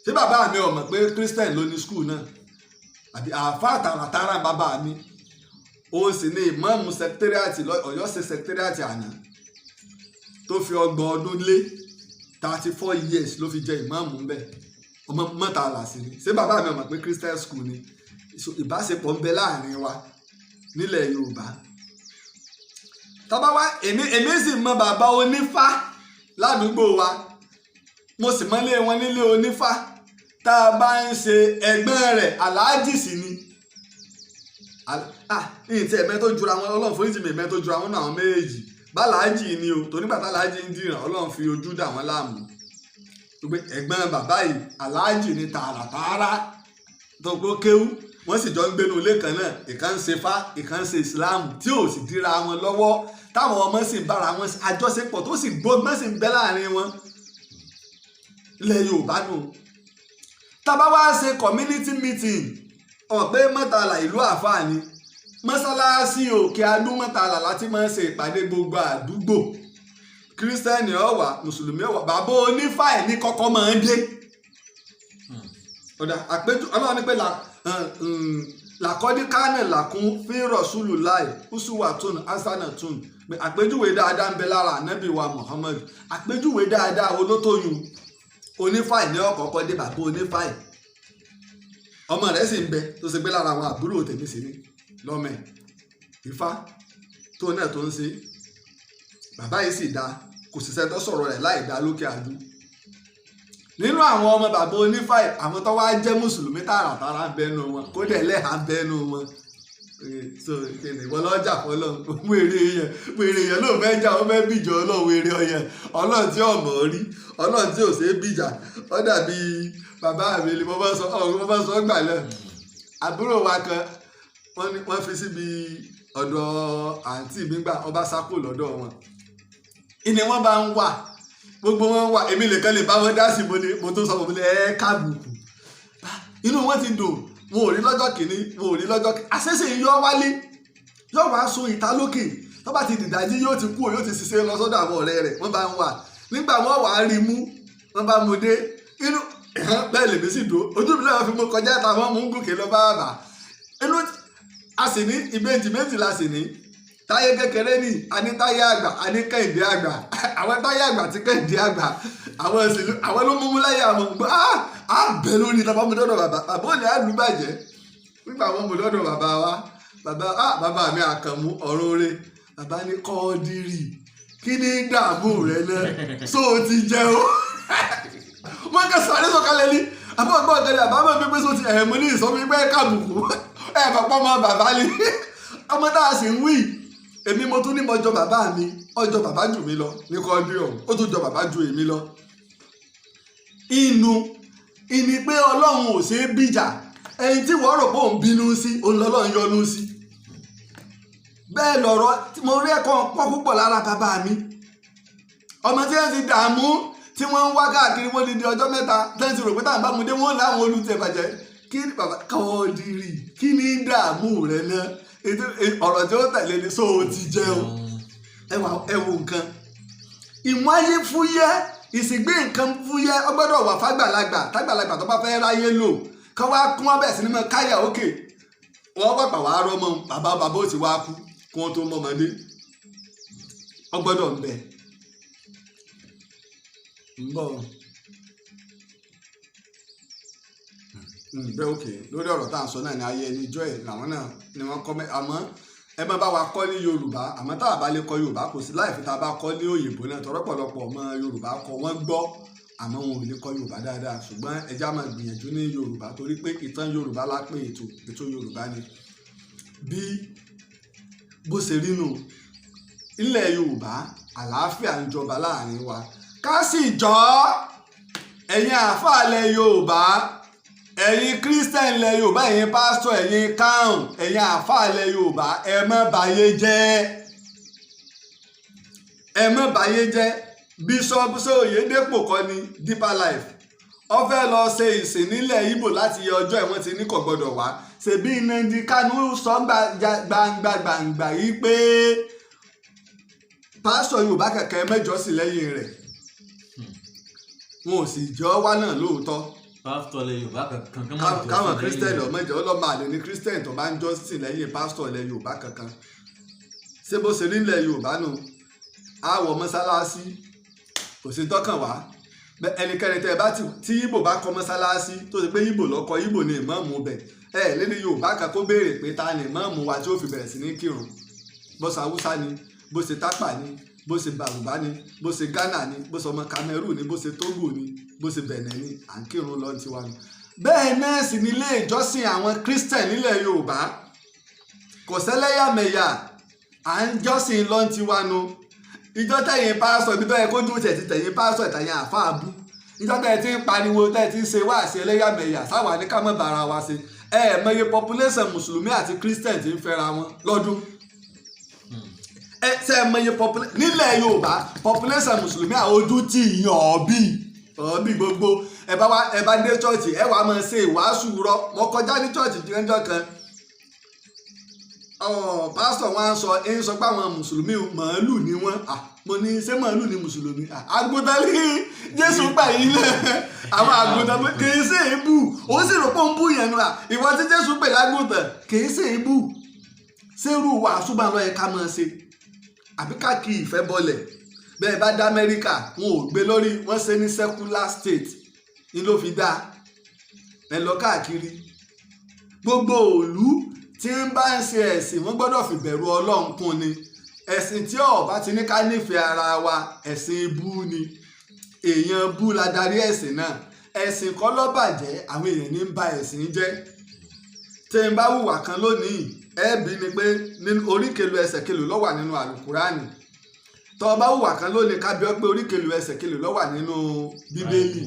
ṣé bàbá mi ò mọ̀ pé kírísítẹ́nì ló ní school náà àbí àáfàá tààràtàrà bàbá mi ó sì ní ìmáàmù sẹkítẹ́rìàtì Ọ̀yọ́ ṣe sẹkítẹ́rìàtì àná tó fi 30 ọdún lé 34 years ló fi jẹ ìmáàmù ńbẹ ọmọ Mọ́tàlá sí ni ṣé bàbá mi ò mọ̀ pé kírísítẹ́nì school ni ìbáṣepọ̀ ń bẹ láàrin wa nílẹ̀ Yorùbá tọ́ba wá èmi sì mọ bàbá onífá ládùúgbò wa mo sì mọ́lé wọn nílé onífá tá a bá ń ṣe ẹ̀gbọ́n rẹ̀ aláàjì sí ni ìtì ẹ̀mẹ́ tó jura wọn Ọlọ́run foríjì mi ẹ̀mẹ́ tó jura wọn náà àwọn méjèèjì báláàjì ni o torí bàtà aláàjì ń dìràn Ọlọ́run fi ojú dà wọ́n láàmú ẹ̀gbọ́n bàbá yìí aláàjì ni tààràtààrà tó gbó kéwú wọ́n sì jọ ń gbénu ilé kan náà ìkan ń ṣe fá ìkan ń ṣe Islam tí ò sì dira wọn lọ́wọ́ táwọn ọmọ sì ń bára wọn àjọṣepọ̀ tó sì gbógbọ́n sì ń bẹ láàrin wọn ilẹ̀ Yorùbá nù. tábà wá ṣe community meeting ọ̀pẹ Mọ́tàlá ìlú àfáà ni mọ́sálásí òkè adú Mọ́tàlá láti máa ń ṣe ìpàdé gbogbo àdúgbò kírísítẹ́nì ó wà mùsùlùmí ó wà bàbá onífàì ní kọ́kọ́ máa ń dé. ọ̀dà àpéjú ọlọ́run ní pé làkọ́dí kánẹ̀ làkún fi rọ̀ṣúlù láì uswatun hasanatun àpéjúwe dáadáa ń bẹ lára ànábì wa Muhammad àpéjúwe dáadáa olótóyún onífàì ní ọ̀kọ̀ọ̀kọ̀ dé bàbá onífàì ọmọ rẹ̀ sì ń bẹ tó ṣe gbé lára àwọn àbúrò tèmi sí ni lọ́mọ ẹ̀ Ifá tó náà tó ń ṣe bàbá yìí sì dáa kò sì sẹ́ńtọ́ sọ̀rọ̀ rẹ̀ láì dá lókè àdú nínú àwọn ọmọ bàbá onífà àwọn tó wá jẹ́ mùsùlùmí tààràtàrà ń bẹnu wọn kó dẹ̀ lẹ́hà ń bẹnu wọn so ìwọ lọ́jà fọlọ́ wèrè èèyàn ló fẹ́ jà ó fẹ́ bìjà ọlọ́run wèrè ọyàn ọlọ́run tí ọmọ rí ọlọ́run tí ò ṣe é bìjà ó dàbí bàbá mi ni mo bá sọ gbà náà àbúrò wa kan wọ́n fi síbi ọ̀dọ̀ àǹtí mi gbà ọba sákò lọ́dọ̀ wọn ìní wọn bá ń wà gbogbo wọn wà èmi nìkan lè bá wọn dá sí mo tó sọ fún mi ẹ káàbùkù inú wọn ti dùn mo ò rí lọ́jọ́ kìíní mo ò rí lọ́jọ́ kìíní àṣẹṣe yọ wálé yóò wá so ìta lókè tó bá ti dìdájí yóò ti kú yóò ti ṣiṣẹ́ lọ sọ́dọ̀ àwọn ọ̀rẹ́ rẹ̀ wọ́n bá ń wà nígbà wọn wà á rí mú wọ́n bá mú dé inú bẹ́ẹ̀ lèmi sì dùn ojú mi náà fi mú kọjá táwọn mú gòkè lọ bá bà inú a sì ní ìbejì méjì la sì ní táyé kékeré ní àní táyé àgbà àní kẹ́hìndé àgbà àwọn táyé àgbà ti kẹ́hìndé àgbà àwọn ló mú láyé àwọn gbọ́ á bẹ̀ lórí tàbá mu dọ́dọ̀ bàbá òní á lù bàjẹ́ nígbà wọn mu dọ́dọ̀ bàbá wa bàbá mi àkànmú ọ̀rọ̀ rẹ̀ bàbá ní kọ́ọ́dírì kí ní dààmú rẹ náà so ti jẹ́ o wọ́n kẹ́ sáré sọ̀kalẹ̀ ní àbọ̀gbọ́n ọ̀gẹ̀dẹ̀ àbámọ̀ pípé so ti ẹ̀mú ní ìsọ̀mí pẹ́ kàbùkù bàbá ọmọ bàbá ni ọmọ tá a sì ń wí èmi mo tún ní mọjọ bàbá mi ọjọ́ bàbá jù mí lọ ní kọ́ọ́dírì ọ̀hún ó tún jọ bàbá ju èmi lọ ìní pé ọlọ́run ò ṣe é bíjà ẹni tí wọ́n rò pé òun bínú sí òun lọ́lọ́run yọ́nú sí bẹ́ẹ̀ lọ̀rọ̀ mo rí ẹ̀kọ́ pọ̀ púpọ̀ lára bàbá mi ọmọ tí wọ́n ti dààmú tí wọ́n ń wá káàkiri wọ́n di ọjọ́ mẹ́ta tẹ́sí rò pé táwọn bá mu dé wọ́n láwọn olùtẹ̀bàjẹ́ kí ni bàbá Kọ́ọ̀dírì kí ni dààmú rẹ náà ọ̀rọ̀ tí ó tẹ̀lé ni sóò ti jẹun ẹ wo nǹkan ìmọ̀ ayé fúyẹ́ ìsìgbé nǹkan fúyẹ́ ó gbọ́dọ̀ wà fàgbàlagbà tágbàlagbà tó bá fẹ́ ráyé lò kán wá kún wọn bẹ̀ sí ní mọ́ káyà òkè wọ́n pàpà wá rọ́mọ bàbá ó ti wá kú kí wọ́n tó mọ́mọdé ó gbọ́dọ̀ ń bẹ̀ ń bọ̀ bẹ́ẹ̀ òkè lórí ọ̀rọ̀ tá à ń sọ náà ní ayé ẹni jọ́ ẹ̀ làwọn náà ni wọ́n kọ́ àmọ́ ẹ má bá wa kọ́ ní Yorùbá àmọ́ tá a bá lè kọ́ Yorùbá kò sí láì fi tá a bá kọ́ ní òyìnbó náà tọ́rọ́pọ̀lọpọ̀ ọmọ Yorùbá kọ́ wọ́n gbọ́ àmọ́ wọn ò lè kọ́ Yorùbá dáadáa ṣùgbọ́n ẹja máa gbìyànjú ní Yorùbá torí pé ìtàn Yorùbá lápé ètò Yorùbá ni bí bó ṣe rí nù ilẹ̀ Yorùbá àlàáfíà ń jọba láàrin wa ká sì jọ ẹ̀yin àáfàá ilẹ̀ Yorùbá ẹ̀yin Christian ilẹ̀ Yorùbá ẹ̀yin pásítọ̀ ẹ̀yin káhùn ẹ̀yin àáfàá ilẹ̀ Yorùbá ẹ má báyé jẹ́ bíṣọ́ọ̀bù Oyèdépò kọ́ ni Deeper Life ó fẹ́ lọ ṣe ìsìn nílẹ̀ Ìgbò láti yẹ ọjọ́ ẹ̀ wọ́n ti ní kò gbọ́dọ̀ wá ṣèbí Nnamdi Kanu sọ gbangba yìí pé pásítọ̀ Yorùbá kẹ̀kẹ́ mẹ́jọ sí lẹ́yìn rẹ̀ wọn ò sì jọ wá náà lóòótọ́ pásítọ̀ ilẹ̀ Yorùbá kankan káwọn kírísítẹ́nì ọmọdé ọlọ́mọ àlè ní kírísítẹ́nì tó bá ń jọ sí lẹ́yìn pásítọ̀ ilẹ̀ Yorùbá kankan ṣé bó ṣe nílẹ̀ Yorùbá nù àwọ̀ mọ́sálásí kò sí tọ́kàn wá ẹnikẹ́ni tẹ́ ẹ bá tí Ìgbò bá kọ́ mọ́sálásí tó ṣe pé Ìgbò lọ́kọ́ Ìgbò ni ìmáàmù bẹ̀ lédè Yorùbá kan kó béèrè pé ta ni ìmáàmù wa tí ó fi bẹ̀rẹ̀ sí ní kírun bó ṣe Haúsá ni bó ṣe Tápà ni bó ṣe Bàrùbá ni bó ṣe Ghana ni bó ṣe ọmọ Cameroon ni bó ṣe Togo ni bó ṣe Benin ni à ń kírun lọ tiwa ni. bẹ́ẹ̀ náà sì ní ilé ìjọsìn àwọn Christian nílẹ̀ Yorùbá kò sẹ́lẹ́yàmẹ̀yà à ń jọ́sìn lọ tiwa nu ìjọ tẹ̀yìn pásọ̀ ibi tó yẹ kójú tẹ̀ ti tẹ̀yìn pásọ̀ ìtàyìn àfáà bú ìjọ tẹ̀ ti ń pariwo tẹ̀ ti ń ṣe wáàsí ẹlẹ́yàmẹ̀yà sáwà ní ká má bára wa ṣe mọye population mùsùlùmí àti Christian ti ń fẹ́ra wọn lọ́dún ṣe mọye population nílẹ̀ Yorùbá population mùsùlùmí àojú tí yàn ọ̀bí gbogbo ẹ bá dé chọ́ọ̀chì ẹ wàá máa ṣe ìwàásù rọ mo kọjá ní chọ́ọ̀chì jẹ́jọ́ kan pásítọ̀ wọn sọ pé àwọn mùsùlùmí màálù ni wọ́n mo ní ṣé màálù ni mùsùlùmí àgùntàn ní Jésù gbà yín lẹ̀ àwọn àgùntàn kìí ṣe èébù ó sì rò pé ó ń bú yẹn nù ìwọ tí Jésù pè lágùntàn kìí ṣe èébù ṣérú wàásù bá lọ yẹ ká máa ṣe àbí ká kí ìfẹ́ bọ́lẹ̀ bẹ́ẹ̀ bá dá Amẹ́ríkà wọn ò gbé lórí wọ́n ṣe ní secular state ni ló fi dá ẹ lọ káàkiri gbogbo òlú tí ń bá ń ṣe ẹ̀sìn wọ́n gbọ́dọ̀ fìbẹ̀rù Ọlọ́run kún ni ẹ̀sìn tí ó bá ti ní ká nífẹ̀ẹ́ ara wa ẹ̀sìn ibú ni èèyàn bú la darí ẹ̀sìn náà, ẹ̀sìn kọ́ ló bàjẹ́, àwọn èèyàn ní ń ba ẹ̀sìn jẹ́. tẹ́ ń bá hùwà kan lónìí ẹ̀ẹ́bí ni pé oríkèlú ẹsẹ̀ kèlò ló wà nínú àlùkùránì, tọ́ bá hùwà kan lónìí kábíọ́ pé oríkèlú ẹsẹ̀ kèlò ló wà nínú bíbélì,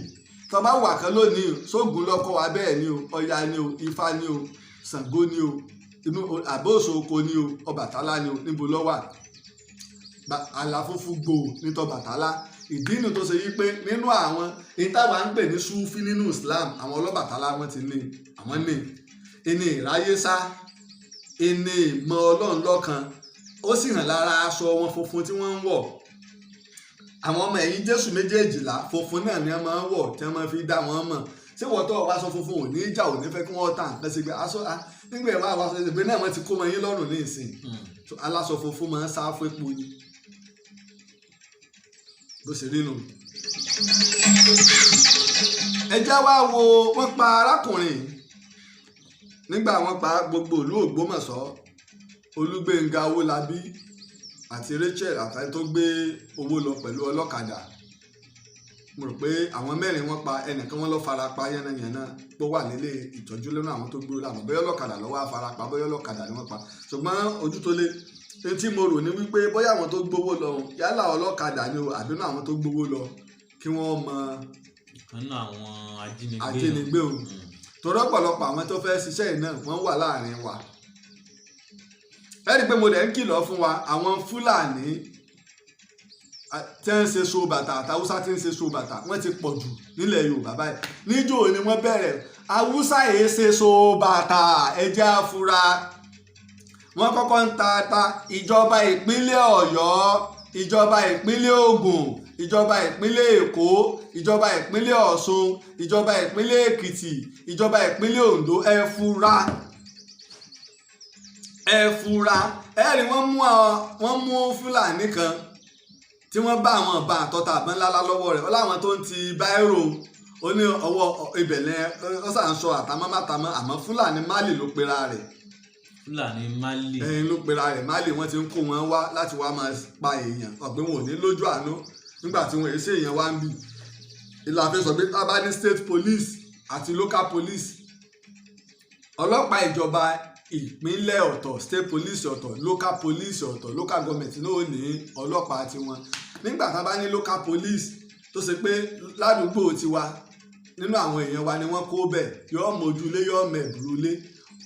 tọ́ bá hùwà kan lónìí sógun lọ́kọ́ wa bẹ́ẹ̀ ni o, Ọya ni o, Ifá ni o, Ṣàngó ni o, inú àbóòsòko ni o, Ọbàtálá ni o, níbo ló wà? Àlàfúnfún gbòò ní tọbàtálá. ìdí inú tó ṣe yí pé nínú àwọn ìtawà ń pè ní Súfí nínú Islam, àwọn Ọlọ́bàtálá wọn ti ní àwọn ní ìní ìráyésá, ìní ìmọ̀ Ọlọ́run lọ́kan, ó sì hàn lára aṣọ wọn funfun tí wọ́n ń wọ̀. àwọn ọmọ ẹ̀yìn Jésù méjèèjìlá funfun náà ni wọ́n máa ń wọ̀ tí wọ́n máa fi dá wọn mọ̀. ṣé wọ́n tọ́ wá aṣọ funfun ò ní ìjà ò ní fẹ́ kí wọ́n tàn lẹ́sìn pé aṣọ nígbà ìwà àwọn aṣọ ìgbẹ́ náà wọ́n ti kó mọ yín lọ́rùn ní ìsìn. aláṣọ funfun máa ń sá fún epo ni bó ṣe rí nù. ẹjá wá wo wọ́n pa arákùnrin nígbà wọ́n pa gbogbo ìlú Ògbómọ̀ṣọ́, Olúgbénga Owólabí àti Rachel àtàrí tó gbé owó lọ pẹ̀lú ọlọ́kadà. mo rò pé àwọn mẹ́rin wọ́n pa, ẹnìkan wọ́n lọ fara pa yánnayànna tó wà nílé ìtọ́jú lọ́nà àwọn tó gbé làwọn bóyá ọlọ́kadà lọ́wọ́ afara pa, bóyá ọlọ́kadà ni wọ́n pa. ṣùgbọ́n ojú tó lé tí mo rò ní wípé bóyá àwọn tó gbowó lọ yálà ọlọ́kadà ni o àbínú àwọn tó gbowó lọ kí wọ́n mọ ìkànnì àwọn ajínigbé o. torí ọ̀pọ̀lọpọ̀ àwọn tó fẹ́ ṣiṣẹ́ yìí náà wọ́n wà láàrin wa. ẹ rí i pé mo dẹ̀ ń kìlọ̀ fún wa, àwọn Fúlàní tí ń ṣe so bàtà àtàwùsá tí ń ṣe so bàtà wọ́n ti pọ̀ jù nílẹ̀ Yorùbá báyìí. níjó ni wọ́n bẹ̀rẹ̀ Haúsá yìí ṣe so bàtà, ẹjẹ́ afura. wọ́n kọ́kọ́ ń ta ìjọba ìpínlẹ̀ Ọ̀yọ́, ìjọba ìpínlẹ̀ Ògùn, ìjọba ìpínlẹ̀ Èkó, ìjọba ìpínlẹ̀ Ọ̀ṣun, ìjọba ìpínlẹ̀ Èkìtì, ìjọba ìpínlẹ̀ Oǹdó. ẹ fura rí wọ́n mú Fúlàní kan tí wọ́n bá àwọn ọba àtọ́ta àbọ̀n ńlá lọ́wọ́ rẹ̀, láwọn tó ń ti báírò ó ní ọwọ́ ibẹ̀lẹ̀ ó sàn sọ àtàmọ́mátàmọ́, àmọ́ Fúlàní Málì ló pera rẹ̀. Fúlàní Málì ló pera rẹ̀ Málì. wọ́n ti ń kó wọn wá láti wá máa pa èèyàn, ọ̀gbìn wọn ò ní lójú àánú nígbà tí wọn èsì èèyàn wá ń bì. ìlàfẹ́ sọ pé tá a bá ní state police àti local police, ọlọ́pàá ìjọba ìpínlẹ̀ ọ̀tọ̀, state police ọ̀tọ̀, local police ọ̀tọ̀, local government náà ò ní ọlọ́pàá tiwọn. nígbà tá a bá ní local police tó ṣe pé ládùúgbò tiwa nínú àwọn èèyàn wa ni wọ́n kó bẹ̀, yóò mójúlé yóò mẹ̀bùrúlé,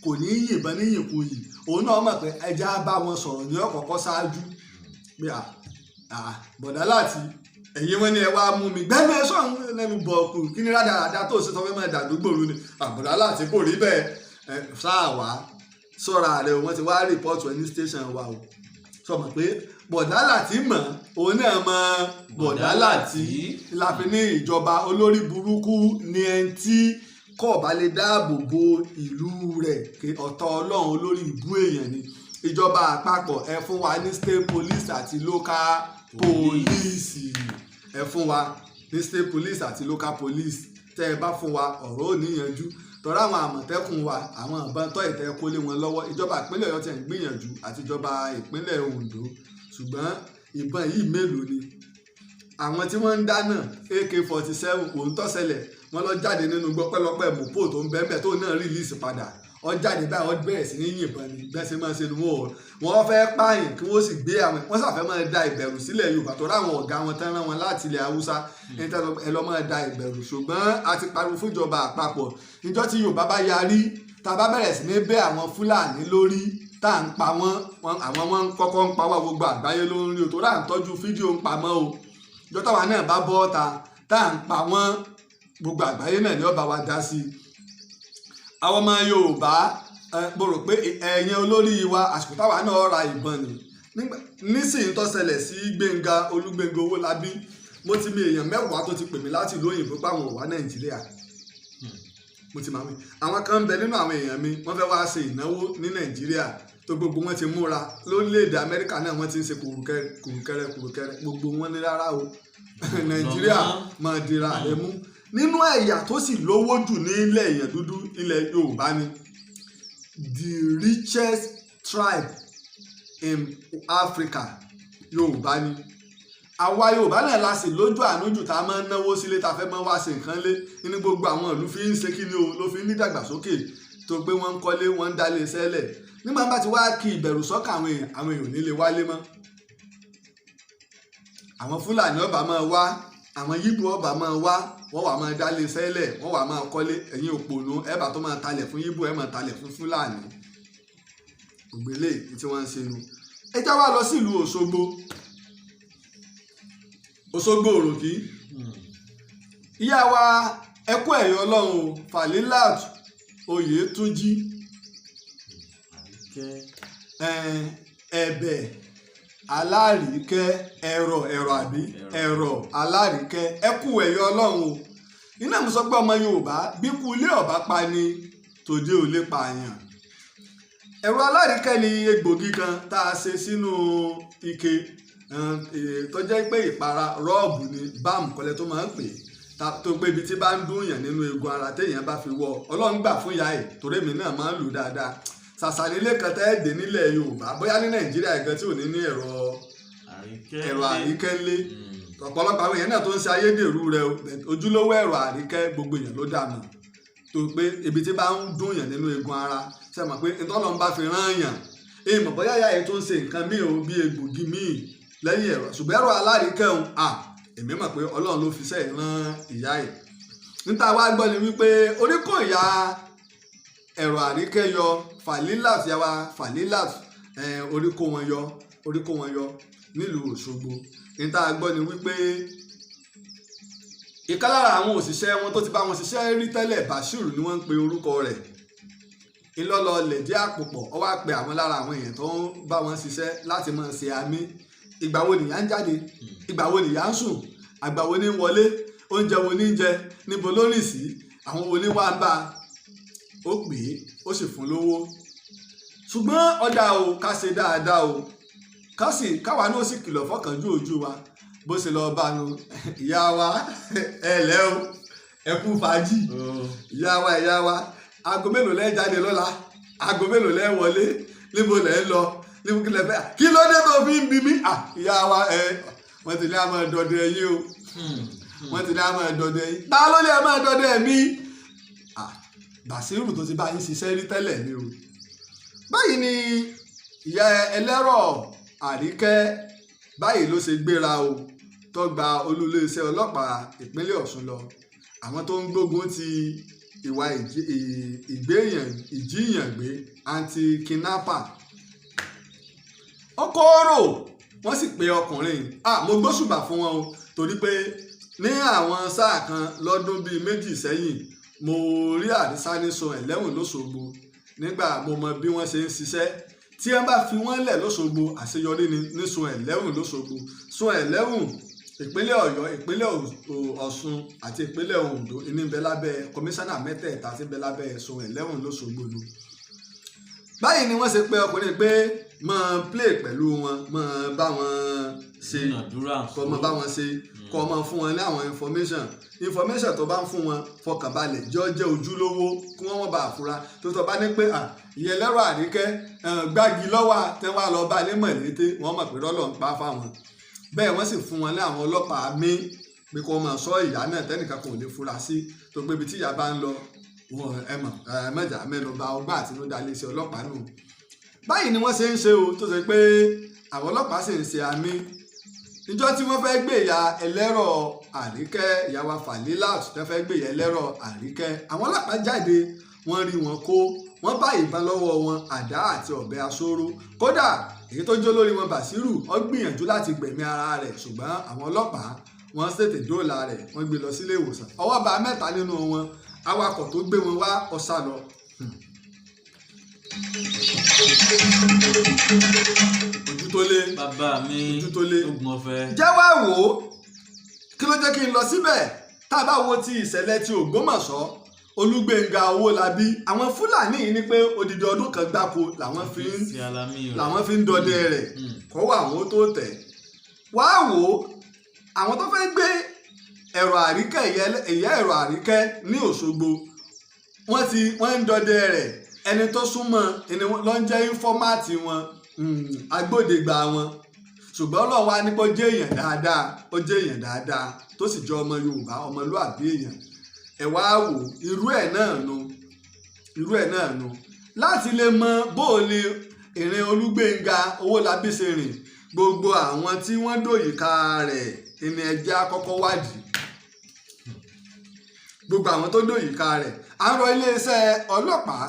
kò ní yìnbọn ní yìnkuyì. òun náà mọ̀ pé ẹja bá wọn sọ̀rọ̀ ní ọ̀kọ̀ọ̀kọ̀ ṣáájú pé bọ̀dá láti ẹ̀yin wọn ni ẹ wá mú mi gbẹ́nu ẹ sọ̀rọ̀ lẹ́nu bọ̀ọ̀kù kí ni rádaràdá tó ṣe tọ́ fẹ́ mọ́ ẹ̀dàdúgbò rú ni. bọ̀dá láti kò rí bẹ́ẹ̀ sáà wá sọ̀rọ̀ rẹ̀ wọ́n ti wá rìpọ́ọ̀tù ẹni station wa o. sọ mọ̀ pé bọ̀dá láti mọ̀ òun náà mọ̀ bọ̀dá láti láfi ní ìjọba olórí burúkú ni ẹni tí kò bá lè dáàbò bo ìlú rẹ̀, ọ̀tọ̀ Ọlọ́run olórí ìbú èèyàn ni. ìjọba àpapọ̀ ẹ fún wa ní state police àti local police, ẹ fún wa ní state police àti local police. tẹ́ ẹ bá fún wa ọ̀rọ̀ ò níyanjú. tọ́ra àwọn àmọ̀tẹ́kùn wa àwọn ìbọn tọ́ ìtẹ́ kó lé wọn lọ́wọ́. ìjọba ìpínlẹ̀ Ọ̀yọ́ ti ń gbìyànjú àti ìjọba ìpínlẹ̀ Oǹdó, ṣùgbọ́n ìbọn yìí mélòó ni. àwọn tí wọ́n ń dáná AK-47 òun tó ṣẹlẹ̀ wọ́n lọ jáde nínú gbọ́pẹ́lọpẹ́ mọ̀pó tó ń bẹ́ẹ̀ tó náà rìlíìsì padà. wọ́n jáde báyìí wọ́n bẹ̀rẹ̀ sí ní yìnbọn ni bẹ́ẹ̀ sì máa ṣe ni wọ́n fẹ́ pààyàn kí wọ́n sì gbé àwọn wọ́n sàfẹ́ máa da ìbẹ̀rù sílẹ̀ Yorùbá tó ráwọn ọ̀gá wọn tán rán wọn láti ilẹ̀ Haúsá ẹ lọ́ máa da ìbẹ̀rù. ṣùgbọ́n a ti pariwo fún ìjọba àpapọ̀ níjọ́ tí Yorùbá bá yarí tá a bá bẹ̀rẹ̀ sí ní bẹ́ àwọn Fúlàní lórí tá à ń pa wọ́n àwọn wọn kọ́kọ́ ń pa wá gbogbo àgbáyé lórí o tó rà ń tọ́jú fídíò ń pamọ́ o. ìjọ́ táwa náà bá bọ́ ta tá à ń pa wọ́n gbogbo àgbáyé náà ni ó bá wa dá sí i. àwọn ọmọ Yorùbá mo rò pé ẹ̀yin olórí wa àsìkò táwa náà ra ìbọn ni nísìnyí tó ṣẹlẹ̀ sí Gbénga Olúgbénga Owólabí mo ti mi èèyàn 10 tó ti pè mí láti ìlú òyìnbó páwọn ò wá Nàìjíríà. mo ti máa mi àwọn kan ń bẹ nínú àwọn èèyàn mi wọ́n fẹ́ wá ṣe ìnáwó ní Nàìjíríà tó gbogbo wọn ti múra lórílẹ̀‐èdè Amẹ́ríkà náà wọ́n ti ń ṣe kùrùkẹrẹ gbogbo wọn ní rárá o Nàìjíríà máa dira rẹ mú. nínú ẹ̀yà tó sì lówó jù nílẹ̀ èèyàn dúdú ilẹ̀ Yorùbá ni the richest tribe in Africa Yorùbá ni àwa Yorùbá náà la sì lójú àánú jù tá a máa ń náwó sílé tá a fẹ́ máa wá sí nǹkan lé nínú gbogbo àwọn ìlú fi ń ṣe kí ni o ló fi ń ní ìdàgbàsókè tó gbé wọn ń kọ́lé wọn ń dálé sẹ́lẹ̀ nígbà bá ti wá kí ìbẹ̀rù sọ́kàn àwọn èèyàn nílé wálé mọ́ àwọn Fúlàní ọba máa wá àwọn Yíbò ọba máa wá wọ́n wà máa dálé sẹ́lẹ̀ wọ́n wà máa kọ́lé ẹ̀yin òpònú ẹ̀bà tó máa talẹ̀ fún Yíbò ẹ̀ máa talẹ̀ fún Fúlàní ògbélé tí wọ́n ń ṣe nu ẹ já wá lọ sílùú Òṣogbo òròkì ìyá wa ẹkú ẹ̀yọ́ Ọlọ́run Falilat Oyètúnjí ẹ̀bẹ̀ alárìíkẹ́ ẹ̀rọ alárìíkẹ́ ẹkú ẹ̀yọ́ Ọlọ́run iná mi sọ pé ọmọ Yorùbá bí kú ilé ọba pa ni tòde ò lè pààyàn ẹ̀rọ alárìíkẹ́ ni egbògi kan tá a ṣe sínú ike tó jẹ́ pé ìpara rọ́ọ̀bù ni báàmù kọ́lẹ́ tó máa ń pè tó pé ibi tí bá ń dún yàn nínú eegun ara téèyàn bá fi wọ Ọlọ́run gbà fún ìyá ẹ̀ torí èmi náà máa ń lò dáadáa sàṣàlélé kan tẹ́ dé nílẹ̀ Yorùbá bóyá ní Nàìjíríà gan tí ò ní ní ẹ̀rọ àríkẹ́ ńlé ọ̀pọ̀lọpọ̀ àwọn èèyàn náà tó ń ṣe ayédèrú rẹ̀ ojúlówó ẹ̀rọ àríkẹ́ gbogbo èèyàn ló dànù tó pé ibi tí bá ń dún yàn nínú eegun ara ṣe mọ̀ pé Ọlọ́run bá fi rán yàn èèmọ̀ bóyá ìyá ẹ̀ tó ń ṣe nǹkan míì o bí egbògi míì lẹ́yìn ẹ̀rọ ṣùgbọ́n ẹ̀rọ alárìíkẹ́ òun èmi mọ̀ pé Ọlọ́run ló fi sẹ́yìn rán ìyá ẹ̀ níta wá gbọ́ ni wípé orí kò ya ẹ̀rọ àríkẹ́ yọ Falilat yàwá Falilat orí kó wọn yọ nílùú Òṣogbo níta gbọ́ ni wípé ìkan lára àwọn òṣìṣẹ́ wọn tó ti bá wọn ṣiṣẹ́ rí tẹ́lẹ̀ Bashiru ni wọ́n ń pe orúkọ rẹ̀ ńlọ́lọ́ lẹ̀dí àpòpọ̀ ọ wá pe àwọn lára àwọn èèyàn tó ń bá wọn ṣiṣẹ́ láti máa ṣe àmì ìgbà wo nìyà ń jáde ìgbà wo nìyà ń sùn àgbà wo ní ń wọlé oúnjẹ wo ní ń jẹ níbo ló rìn sí àwọn wo ní wá ń bá ó pè é ó sì fún lówó ṣùgbọ́n ọ̀dà o ká ṣe dáadáa o káwa náà sì kìlọ̀ fọ́kànjú ojú wa bó ṣe lọ bá nu ìyá wa ẹ lẹ́ o ẹ kú fàájì ìyá wa aago mélòó lẹ́ jáde lọ́la aago mélòó lẹ́ wọlé níbo lẹ́ ń lọ níbo kí lẹ́ fẹ́ kí ló dé tó fi ń bí mi ìyá wa wọ́n ti ní àmọ́ ẹ̀dọ́dẹ yín o wọ́n ti ní àmọ́ ẹ̀dọ́dẹ yín ta ló ní àmọ́ ẹ̀dọ́dẹ mi Bàṣírù tó ti bá yín ṣiṣẹ́ rí tẹ́lẹ̀ ni o báyìí ni ìyá ẹlẹ́rọ àríkẹ́ báyìí ló ṣe gbéra o tó gba olúléeṣẹ́ ọlọ́pàá ìpínlẹ̀ Ọ̀ṣun lọ àwọn tó ń gbógun ti ìwà ìjíyàngbé anti-kidnapper ọkọ̀ọ̀rọ̀ wọ́n sì pe ọkùnrin mo gbóṣùbà fún wọn o torí pé ní àwọn sáà kan lọ́dún bíi méjì sẹ́yìn mo rí àdísá ní sun ẹ̀lẹ́wọ̀n lóṣogbo nígbà mo mọ bí wọ́n ṣe ń ṣiṣẹ́ tí wọ́n bá fi wọ́n lẹ̀ lóṣogbo àṣeyọrí ni ní sun ẹ̀lẹ́wọ̀n lóṣogbo sun ẹ̀lẹ́wọ̀n ìpínlẹ̀ Ọ̀yọ́ ìpínlẹ̀ Ọ̀ṣun àti ìpínlẹ̀ Oǹdó ní bẹ lábẹ́ kọmíṣánná mẹ́tẹ̀ẹ̀ta tí bẹ lábẹ́ sun ẹ̀lẹ́wọ̀n lóṣogbo lu báyìí ni wọ́n ṣe pé ọkùnrin pé máa play pẹ̀lú wọn máa bá wọn ṣe kọ́ máa bá wọn ṣe kọ́ máa fún wọn ní àwọn information tó bá ń fún wọn fọkànbalẹ̀ jẹ́ ojúlówó kí wọ́n bá fura tó tọ́ bá ní pé ìyẹn lẹ́rọ àríkẹ́ gbági lọ́wọ́ tẹ́wọ́ lọ bá ní mọ̀lété wọ́n mọ̀ pé rọ́lọ́ ń pa fáwọn bẹ́ẹ̀ wọ́n sì fún wọn ní àwọn ọlọ́pàá mí pé kí wọ́n máa sọ ìyá náà tẹ́nìkan kò lè fura sí tó pé ibi tí ìyá bá ń lọ mẹ́jà mẹ́nuba ọgbà àtinúdá iléeṣẹ́ ọlọ́pàá nù báyìí ni wọ́n ṣe ń ṣe o tó ṣe pé àwọn ọlọ́pàá sì ń ṣe àmì níjọ́ tí wọ́n fẹ́ gbé ìyá ẹlẹ́rọ àríkẹ́ ìyá wa Falilat tó fẹ́ gbé ìyá ẹlẹ́rọ àríkẹ́ àwọn ọlọ́pàá jáde wọ́n rí wọn kó wọ́n bá ìbọn lọ́wọ́ wọn àdá àti ọ̀bẹ asóró kódà èyí tó jó lórí wọn Bàṣírù ó gbìyànjú láti gbẹ̀mí ara rẹ̀ ṣùgbọ́n àwọn ọlọ́pàá wọ́n ṣètè dóòlà rẹ̀ wọ́n gbé lọ sílé ìwòsàn ọwọ́ bá 3 nínú wọn awakọ̀ tó gbé wọn wá ó sá lọ. ojú tó lé bàbá mi ojú tó lé ogun ọ̀fẹ́. jẹ́ wá wò ó kí ló jẹ́ kí n lọ síbẹ̀ tá a bá wo ti ìṣẹ̀lẹ̀ ti Ògbómọ̀ṣọ́ Olúgbénga Owólabí àwọn Fúlàní yìí ní pé odidi ọdún kan gbáko làwọn fi ń dọdẹ rẹ̀ kọ́wọ́ àwọn tó tẹ̀ wá wò ó àwọn tó fẹ́ gbé ẹ̀rọ àríkẹ́ ìyá ẹ̀rọ àríkẹ́ ní Òṣogbo wọ́n ń dọdẹ rẹ̀ ẹni tó súnmọ́ ẹni ló ń jẹ́ ínfọ́mátì wọn agbódegbà wọn ṣùgbọ́n Ọlọ́run wá ní kó jẹ́ èèyàn dáadáa, ó jẹ́ èèyàn dáadáa tó sì jẹ́ ọmọ Yorùbá, ọmọlúàbí èèyàn. Ẹ wá wò irú ẹ̀ náà nu láti lè mọ bó o ní ìrìn Olúgbénga Owólabí ṣe rìn. Gbogbo àwọn tí wọ́n dòyìká rẹ̀ ìní ẹja kọ́kọ́ wádìí, gbogbo àwọn tó dòyìká rẹ̀. À ń rọ iléeṣẹ́ ọlọ́pàá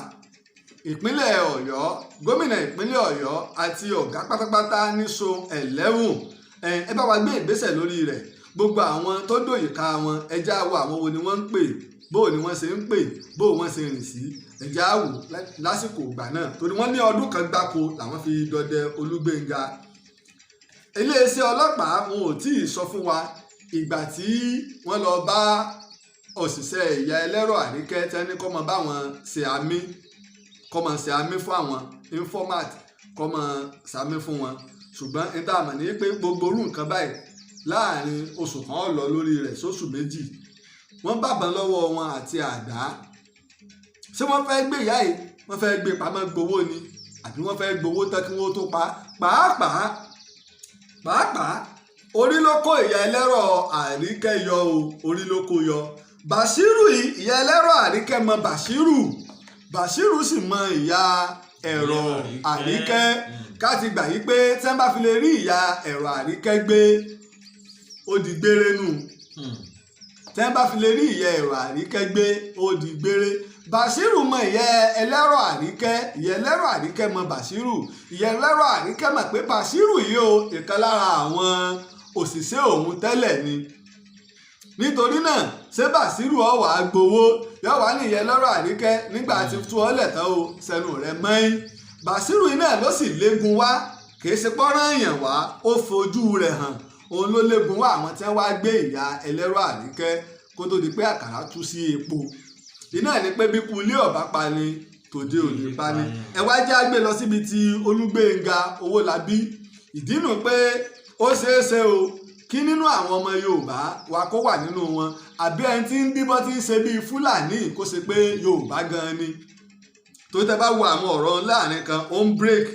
ìpínlẹ̀ Ọ̀yọ́, gómìnà ìpínlẹ̀ Ọ̀yọ́ àti ọ̀gá pátápátá ní so 11 ẹ bá wa gbé ìgbésẹ̀ lórí rẹ̀. Gbogbo àwọn tó dòyìká wọn ẹja wo àwọn wo ni wọ́n ń pè, bó ni wọ́n ṣe ń pè, bó wọ́n ṣe rìn sí, ẹja wò lásìkò ìgbà náà, torí wọ́n ní ọdún kan gbáko làwọn fi dọdẹ Olúgbénga. Iléeṣẹ́ ọlọ́pàá wọn ò tí ì sọ fún wa ìgbà tí wọ́n lọ bá òṣìṣẹ́ ìyá ẹlẹ́rọ Àríkẹ́ tẹ́ni kọ́ mọ báwọn ṣe àmì, kọ́ mọ ṣe àmì fún àwọn informat, kọ́ mọ ṣàmì fún wọn. Ṣùgbọ́n ní tá a mọ̀ ní pé gbogbo orú nǹkan báyìí láàrin oṣù kan ó lọ lórí rẹ̀ sóṣù méjì. Wọ́n bàbá lọ́wọ́ wọn àti àdá. Ṣé wọ́n fẹ́ gbé ìyá yìí, wọ́n fẹ́ gbé pamọ́ gbowó ni, àbí wọ́n fẹ́ gbowó tán kí wọ́n tó pa? Pàápàá orí ló kó ìyá ẹlẹ́rọ Àríkẹ́ yọ o, orí ló kó yọ. Bàṣírù yìí, ìyá ẹlẹ́rọ Àríkẹ́ mọ Bàṣírù sì mọ ìyá ẹ̀rọ Àríkẹ́. Ká ti gbà yí pé tí wọ́n bá fi lè rí ìyá ẹ̀rọ Àríkẹ́ gbé, ó di gbére nù. Tí wọ́n bá fi lè rí ìyá ẹ̀rọ Àríkẹ́ gbé, ó di gbére. Bàṣírù mọ ìyá ẹlẹ́rọ Àríkẹ́, ìyá ẹlẹ́rọ Àríkẹ́ mọ Bàṣírù, ìyá ẹlẹ́rọ Àríkẹ́ mọ̀ pé Bàṣírù yìí o ìkan lára àwọn òṣìṣẹ́ òun tẹ́lẹ̀ ni. Nítorí náà ṣé Bàṣírù ó wá gbowó yóò wá ní ìyá ẹlẹ́rọ Àríkẹ́ nígbà tí tú ọ lẹ̀ tán o sẹ́nu rẹ̀ mọ́ín. Bàṣírù yìí náà ló sì légun wá, kìí ṣe pọ́nrán èèyàn wá, ó fojú rẹ̀ hàn, òun ló légun wá àwọn tí wọ́n wá gbé ìyá ẹlẹ́rọ Àríkẹ́ kó tó di pé àkàrà tú sí epo. Iná ni pé bí kú ilé ọ̀bá pa ni tòde ò ní pa ni. Ẹ wá já gbé lọ síbi tí Olúgbénga Owólabí. Ìdí nù pé ó ṣeé ṣe o kí nínú àwọn ọmọ Yorùbá wa kó wà nínú wọn, àbí ẹni tí ń díbọ́n tí ń ṣe bíi Fúlàní kó ṣe pé Yorùbá gan ni. Tó tẹ́ bá wo àwọn ọ̀rọ̀ láàrin kan ó ń break,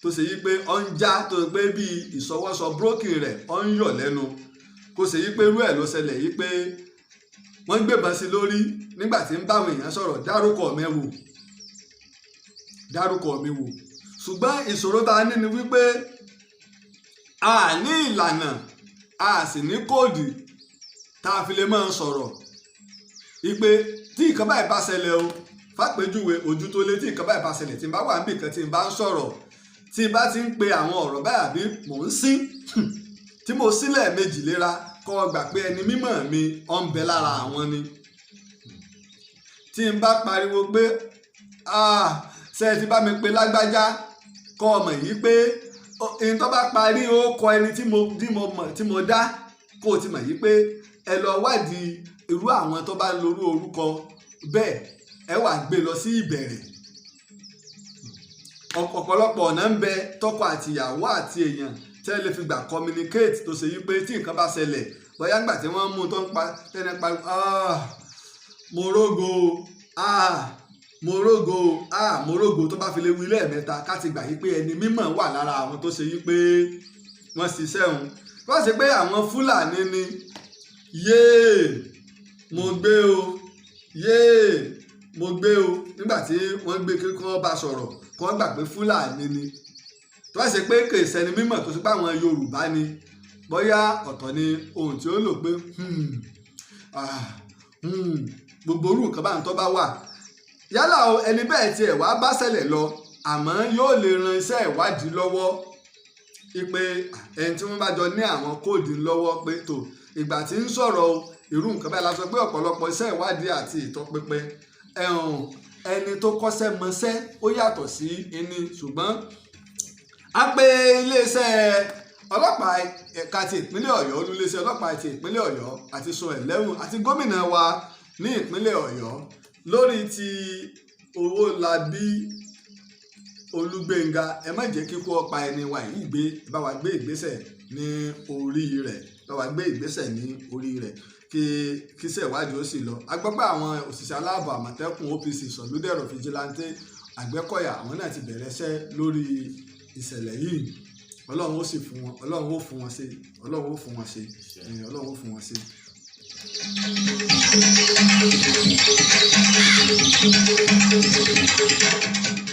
tó ṣe yí pé ó ń já, tó ṣe pé bíi ìṣọwọ́sọ broken rẹ̀ ó ń yọ̀ lẹ́nu, kó ṣe yí pé irú ẹ̀ ló ṣẹlẹ̀ yí pé wọ́n gbébọn sí lórí nígbà tí ń báwọn èèyàn sọ̀rọ̀, dárúkọ mi wò. Ṣùgbọ́n ìṣòro tá a ní ni wípé a ní ìlànà, a sì ní kóòdù tá a fi lè máa sọ̀rọ̀. Ipe tí nǹkan báyìí bá ṣẹlẹ̀ o, fàpèjúwe ojú tó lé, tí nǹkan báyìí bá ṣẹlẹ̀ tí n bá wà níbì kan tí n bá ń sọ̀rọ̀, tí n bá ti ń pe àwọn ọ̀rọ̀ báyà bí mò ń sín tí mo sílẹ̀ méjì léra, kọ́ gbà pé ẹni mímọ̀ mi ọ̀ ń bẹ lára àwọn ni. Tí n bá pariwo pé ṣe ti bá mi pe lágbájá, kọ́ ọmọ yìí pé ẹni tó bá parí ó kọ ẹni tí mo dá, kó o ti mọ̀ yìí pé ẹ lọ wádìí irú àwọn tó bá lórú orúkọ bẹ́ẹ̀, ẹ wà gbé lọ sí ìbẹ̀rẹ̀. Ọ̀pọ̀lọpọ̀ ọ̀nà ń bẹ tọkọ àtìyàwó àti èèyàn tẹ́ lè fi gbà communicate, tó ṣe yí pé tí nǹkan bá ṣẹlẹ̀ bóyá ńgbà tí wọ́n mú tó ń pa tẹ́lẹ̀ pa mo rógo tó bá fi lè wí lẹ́ẹ̀mẹ́ta ká ti gbà yí pé ẹni mímọ̀ wà lára àwọn tó ṣe yí pé wọ́n ṣiṣẹ́ òun. Wọ́n ṣe pé àwọn Fúlàní ni mo gbé o nígbà tí wọ́n gbé kí wọ́n bá sọ̀rọ̀ kí wọ́n gbà pé Fúlàní ni. Tó bá ṣe pé kò sẹ́ni mímọ̀ tó ṣe pé àwọn Yorùbá ni, bóyá ọ̀tọ̀ ni ohun tí ó lò pé gbogbo orú nǹkan bá ń tọ́ bá wà. Yálà o ẹni bẹ́ẹ̀ tiẹ̀ wá bá ṣẹlẹ̀ lọ, àmọ́ yóò lè ran iṣẹ́ ìwádìí lọ́wọ́. Ipe ẹni tí wọ́n bá jọ ní àwọn kóòdù lọ́wọ́ pé tó ìgbà tí ń sọ̀rọ̀ o irú nǹkan báyìí la sọ pé ọ̀pọ̀lọpọ̀ iṣẹ́ ìwádìí àti ìtọpinpin ẹni tó kọ́ṣẹ́ mọṣẹ́ ó yàtọ̀ sí ẹni. Ṣùgbọ́n a pè iléeṣẹ́ ọlọ́pàá ẹ̀ka ti ìpínlẹ̀ Ọ̀yọ́, olúléeṣẹ́ ọlọ́pàá ti ìpínlẹ̀ Ọ̀yọ́ àti so 11 àti gómìnà wa ní ìpínlẹ̀ Ọ̀yọ́ lórí ti Owólabí Olúgbénga. Ẹ má jẹ́ kíkú ọ̀pá ẹni wa yìí bá wa gbé ìgbésẹ̀ ní orí rẹ̀, kí iṣẹ́ ìwádìí ó sì lọ. A gbọ́ pé àwọn òṣìṣẹ́ aláàbò Àmọ̀tẹ́kùn OPC Sọ̀lúdẹ̀rọ̀ Fìjìláńtẹ́ Àgbẹ̀kọ̀yà àwọn náà ti bẹ̀rẹ̀ iṣẹ́ lórí ìṣẹ̀lẹ̀ yìí. ọlọ́run ó sì fún wọn, ọlọ́run ó fún wọn ṣe, ọlọ́run ó fún wọn ṣe, ọlọ́run ó fún wọn ṣe.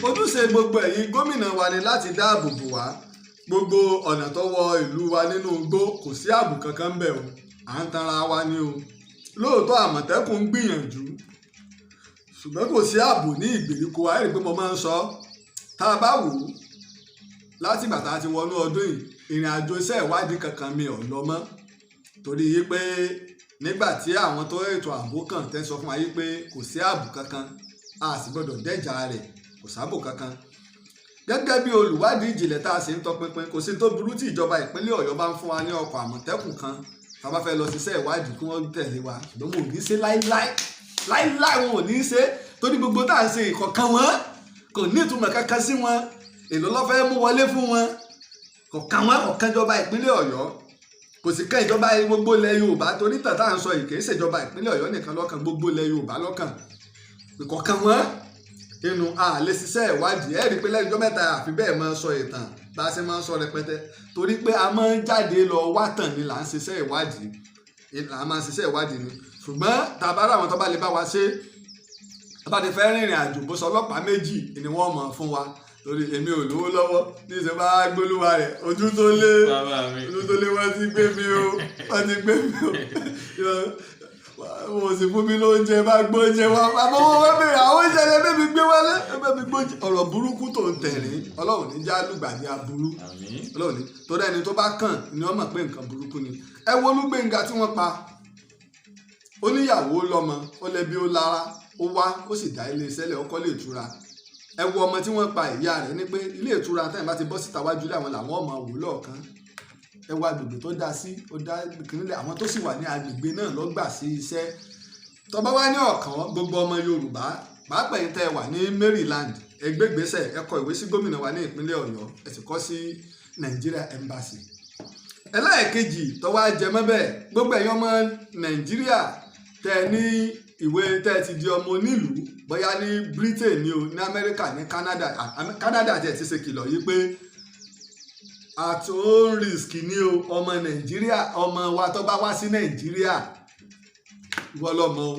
ojúṣe gbogbo ẹ̀yin gómìnà wa ni láti dáàbò bò wá. Gbogbo ọ̀nà tó wọ ìlú wa nínú igbó kò sí ààbò kankan bẹ̀ o, à ń tanra wa ni o. Lóòótọ́ Àmọ̀tẹ́kùn ń gbìyànjú ṣùgbọ́n kò sí ààbò ní ìgbèríko wa. Ẹ̀rí pé mo máa ń sọ tá a bá wò ó láti ìgbà tá a ti wọnú ọdún yìí, ìrìn àjò iṣẹ́ ìwádìí kankan mi ò lọ mọ́, torí pé nígbà tí àwọn tó ètò ààbò kan tẹ́ sọ fún wa yìí pé kò sí ààbò kankan, a sì gbọ́dọ̀ dẹ́jà rẹ̀, kò sáàbò kankan. Gẹ́gẹ́ bí olùwádìí ìjìnlẹ̀ tá a sì ń tọpinpin, kò sí tó burú tí ìjọba ìpínlẹ̀ Ọ̀yọ́ bá ń fún wa ní ọkọ̀ Àmọ̀tẹ́kùn kan tá a bá fẹ́ lọ ṣiṣẹ́ ìwádìí kí wọ́n tẹ̀lé wa, ṣùgbọ́n wọn ò ní ṣe láíláí wọn ò ní ṣe, torí gbogbo tá à ń ṣe ìkọ̀kan wọn kò ní ìtumọ̀ kankan sí wọn, èlò ló fẹ́ mú wọlé fún wọn, kọ̀kan wọn kọ̀kan ìjọba ìpínlẹ̀ Ọ̀yọ́, kò sì kàn ìjọba gbogbo ilẹ̀ Yorùbá, torí tàn tá à ń sọ yìí kì í ṣèjọba ìpínlẹ̀ Ọ̀yọ́ nìkan lọ́kàn, gbogbo ilẹ̀ Yorùbá lọ́kàn, kọ̀kan wọn inú àlè ṣiṣẹ́ ìwádìí. Ẹ rí i pé lẹ́yìn ọjọ́ mẹ́ta àfi bẹ́ẹ̀ máa ń sọ ìtàn bá a ṣe máa ń sọ rẹpẹtẹ, torí pé a máa ń jáde lọ wá tàn ni là ń ṣiṣẹ́ ìwádìí, là máa ń ṣiṣẹ́ ìwádìí ni. Ṣùgbọ́n tàbára àwọn tó bá lè bá wa ṣe, tó bá ti fẹ́ rìnrìn àjò bó sọ ọlọ́pàá méjì ni wọ́n mọ̀ fún wa, torí èmi ò lówó lọ́wọ́ ní ìṣe bá gbólúwa rẹ̀ ojú tó lé wọ́n ti gbé mi o, wọ́n sì fún mi lóúnjẹ, bá gbóúnjẹ wá, àmọ́ wọ́n wá bẹ̀rẹ̀ àwọn oúnjẹ rẹ̀ bẹ́ẹ̀ mi gbé wálé, bẹ́ẹ̀ mi gbóúnjẹ. Ọ̀rọ̀ burúkú tó ń tẹ̀rín, Ọlọ́run ní já lùgbàdì aburú, Ọlọ́run ní, torí ẹni tó bá kàn ni wọ́n mọ̀ pé nǹkan burúkú ni. Ẹ wo Olúgbénga tí wọ́n pa, oníyàwó lọ́mọ, ó lẹ́bí ó lára, ó wá ó sì dá ilé iṣẹ́ lẹ̀, ó kọ́ lè tura. Ẹ wo ọmọ tí wọ́n pa ìyá rẹ̀ ní pé ilé ìtura táyìn bá ti bọ́ síta wájú láwọn làwọn ọmọ wò lọ́ọ̀kan. Ẹ wo agbègbè tó dá sí, ó dá kìnìlẹ̀, àwọn tó sì wà ní agbègbè náà ló gbà sí iṣẹ́. Tó bá wá ní ọ̀kan gbogbo ọmọ Yorùbá, pàápàá yìí tẹ́ ẹ wà ní Maryland, ẹ gbé ìgbésẹ̀, ẹ kọ ìwé sí gómìnà wa ní ìpínlẹ̀ Ọ̀yọ́, ẹ sì kọ sí Nigeria Embassy. Ẹlẹ́ẹ̀kejì tó wá jẹ mọ́ bẹ́ẹ̀, gbogbo ẹ̀yin ọmọ Nàìjíríà tẹ́ ní ìwé tẹ́ ti di ọmọ onílùú, bóyá ní Britain ni o, ní Amẹ́ríkà, ní Canada tẹ́ ti ṣe kìlọ̀ yìí pé at own risk ni o, ọmọ Nàìjíríà, ọmọ wa tó bá wá sí Nàìjíríà, ìwọ lọmọ o,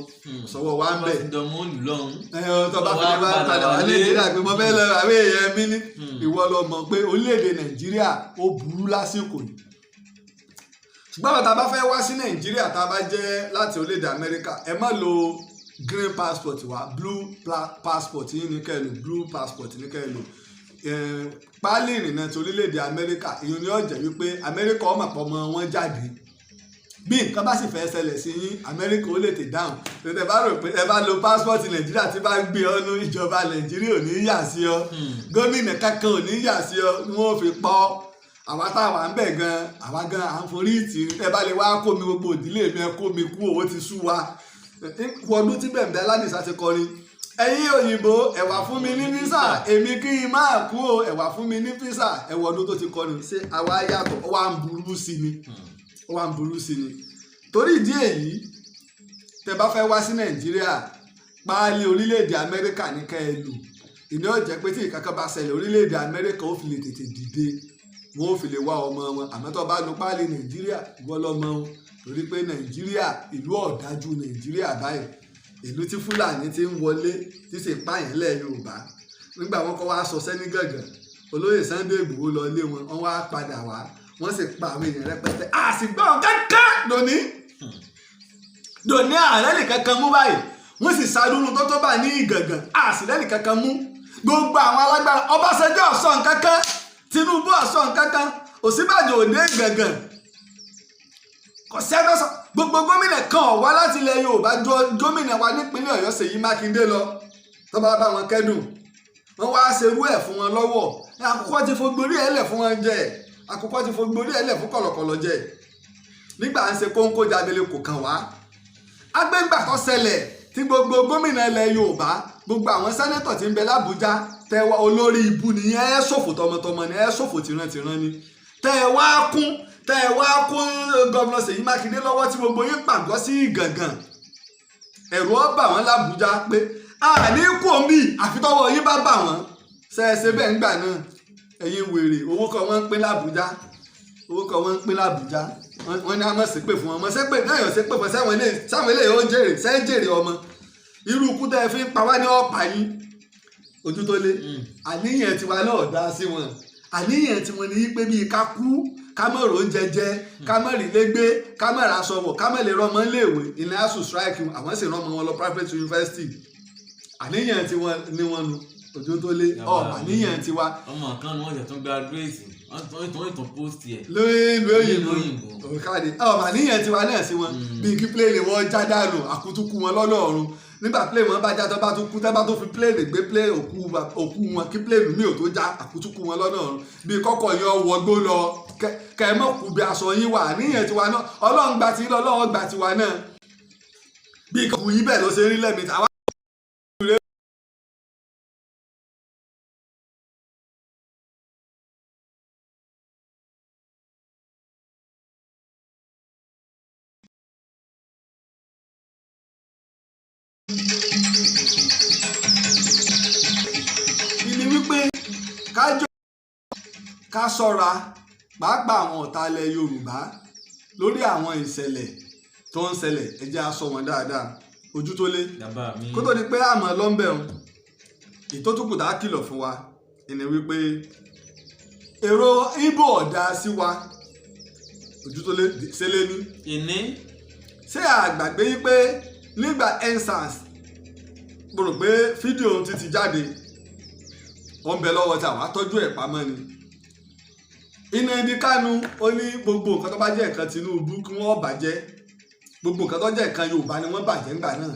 sọwọ́ wa ń bẹ̀. tó bá fi lè bá padà wá Nàìjíríà pé mo fẹ́ lọ àwọn èèyàn mi ní, ìwọ lọmọ pé orílẹ̀-èdè Nàìjíríà ó burú lásìkò yìí. Ṣùgbọ́n àwọn tá a bá fẹ́ wá sí Nàìjíríà, tá a bá jẹ́ láti orílẹ̀-èdè Amẹ́ríkà, ẹ má lo green passport wa, blue passport yìí ní kẹ́ ẹ lò, blue passport ní kẹ́ ẹ lò. Páálí ìrìnnà ti orílẹ̀-èdè Amẹ́ríkà, ìyẹn ni ó jẹ́ wípé Amẹ́ríkà ọmọ pọ̀ mọ́ wọn jáde. Bí nǹkan bá sì fẹ́ ṣẹlẹ̀ sí yín, Amẹ́ríkà ó lè tè dáhùn. Tètè bá rò pé ẹ bá lo passport Nàìjíríà tí bá gbé ọ ní ìjọba Nàìjíríà ò ní yà sí ọ, gómìnà kankan ò ní yà sí ọ, ni wọ́n fi pọ́. Àwa táwa ń bẹ̀ gan, àwa gan à ń forí ìtì, ẹ bá lè wá kó mi gbogbo ìdílé mi, ẹ kó mi kú, owó ti sú wa. Wọdún tí Bẹ̀m̀bẹ̀ Aládìsá ti kọrin, ẹ̀yin òyìnbó ẹ wá fún mi ní físà, èmi kí n máa kú o, ẹ wá fún mi ní físà. Ẹ wo ọdún tó ti kọrin, ṣé àwa yàtọ̀, ó wá ń burú sí ni, ó wá ń burú sí ni. Torí ìdí èyí, tẹ bá fẹ́ wá sí Nàìjíríà, páálí orílẹ̀-èdè Amẹ́ríkà ní ká ẹ lò. Ìní ó jẹ́ pé tí ìkankan bá ṣẹlẹ̀, orílẹ̀-èdè Amẹ́ríkà ó fi lè tètè dìde, wọn ò fi lè wá ọmọ wọn. Àmọ́ tó bá lo páálí Nàìjíríà, ìwọ lọmọ o, torí pé Nàìjíríà, ìlú ọ̀dájú Nàìjíríà báyìí, ìlú tí Fúlàní ti ń wọlé tí sì ń pààyàn lẹ̀ Yorùbá. Nígbà wọn kọ́ wá sọ sẹ́ni gàngàn, olóyè Sunday Igboho lọ lé wọn, wọ́n wá padà wá, wọ́n sì pa àwọn èèyàn rẹpẹtẹ. Àsìgbọ́n kankan dòní ààrẹ nìkan kan mú báyìí, wọ́n sì ṣàdúró tó bá ní Ìgàngàn, àsìlẹ́ nìkan kan mú. Gbogbo àwọn alágbára, Ọbásanjọ́ ọ̀sọ́ nǹkankan, Tinubu ọ̀sọ́ nǹkankan, Ọ̀ṣínbàjò òde Ìgàngàn, kò sẹ́dọ̀ sọ. Gbogbo gómìnà kan wá láti ilẹ̀ Yorùbá jọ gómìnà wa nípínlẹ̀ Ọ̀yọ́ Ṣèyí Mákindé lọ, tó bá bá wọn kẹ́dùn, wọ́n wá ṣerú ẹ̀ fún wọn lọ́wọ́. Àkókò ti fogborí ẹ̀ lẹ̀ fún wọn jẹ, àkókò ti fogborí ẹ̀ lẹ̀ fún kọ̀lọ̀kọ̀lọ̀ jẹ. Nígbà ń ṣe kóńkó jábele kò kàn wá. Agbẹ́ngbà tó ṣẹlẹ̀ tí gbogbo gómìnà ilẹ̀ Yorùbá, gbogbo àwọn sẹ́nẹ́tọ̀ tí ń bẹ l'Ábùjá, tẹwa olórí ibu nìyẹn, ẹ ṣòfò tọmọtọmọ ni, ẹ ṣòfò tìrantìran ni. Tẹwa kún gómìnà Ṣèyí Mákindé lọ́wọ́ tí gbogbo yín pàgọ́ sí Ìgàngàn. Ẹ̀rù ó bà wọ́n l'Ábùjá pé àní kú òǹbì àfitọ́wọ́ yín bá bà wọ́n. Ṣẹ́ẹ̀ṣẹ̀ bẹ́ẹ̀ ń gbà náà, ẹ̀yin wèrè owó kan wọ́n ń pín l'Àbújá wọ́n ní a mọ̀ sí pé fún ọmọ sẹ́pẹ̀ náà yọ̀ sí pé fún sáwọn eléyìí ó jèrè sẹ́ńjèrè ọmọ irú ikú tẹ́ ẹ fi ń pa wá ní ọ̀pá yín ojú tó lé àníyàn tiwa náà dá sí wọn àníyàn tiwọn ní pé bíi ká kú ká mọ̀ oúnjẹ jẹ ká mọ̀ rí légbé ká mọ̀ ra sọ̀wọ̀ ká mọ̀ lè rọmọ léèwé ilẹ̀ asu strike àwọn sì rọmọ wọn lọ private university àníyàn tiwọn ní wọn nu ojú tó lé àníyàn tiwa. ọmọ kan ni wọ́n ṣe tún graduate wọ́n tún post yẹ. lóyìnbó òkàdé àníyàn tiwa náà sí wọn bíi kí pléènì wọn já dànù àkútúkú wọn lọ́lọ́run nígbà pléènì wọn bá já tó bá tún kú tó bá tún fi pléènì gbé pléènì òkú wọn kí pléènì mi ò tó já àkútúkú wọn lọ́lọ́run bíi kọ́kọ́ yan wọgbó lọ kẹ́mọ́ kú bí aṣọ yín wà àníyàn tiwa náà ọlọ́run gbà tí ọlọ́run gbà tiwa náà bíi kọ́kù yín bẹ́ẹ̀ ló ṣe rí lẹ́mìí tàwa. ìní wípé ká ṣọ́ra pàápàá àwọn ọ̀tá ilẹ̀ Yorùbá lórí àwọn ìṣẹ̀lẹ̀ tó ń ṣẹlẹ̀ ẹ jẹ́ á sọ wọn dáadáa ojú tó lé kó tó di pé àmọ́ lọ́nbẹ̀ ọ̀hún ìtótùkù tá a kìlọ̀ fún wa ìní wípé èrò Ìgbò ọ̀dà sí wa ojú tó lé ṣẹlẹ̀ ní. ìní. ṣé àgbàgbé yí pé nígbà EndSARS mo rò pé fídíò ti jáde ó ń bẹ lọ́wọ́ tí àwọn atọ́jú ẹ̀ pamọ́ ni. Nnamdi Kanu ó ní gbogbo nǹkan tó bá jẹ́ nǹkan Tinubu kí wọ́n bàjẹ́ gbogbo nǹkan tó jẹ́ nǹkan Yorùbá ni wọ́n bàjẹ́ ńgbà náà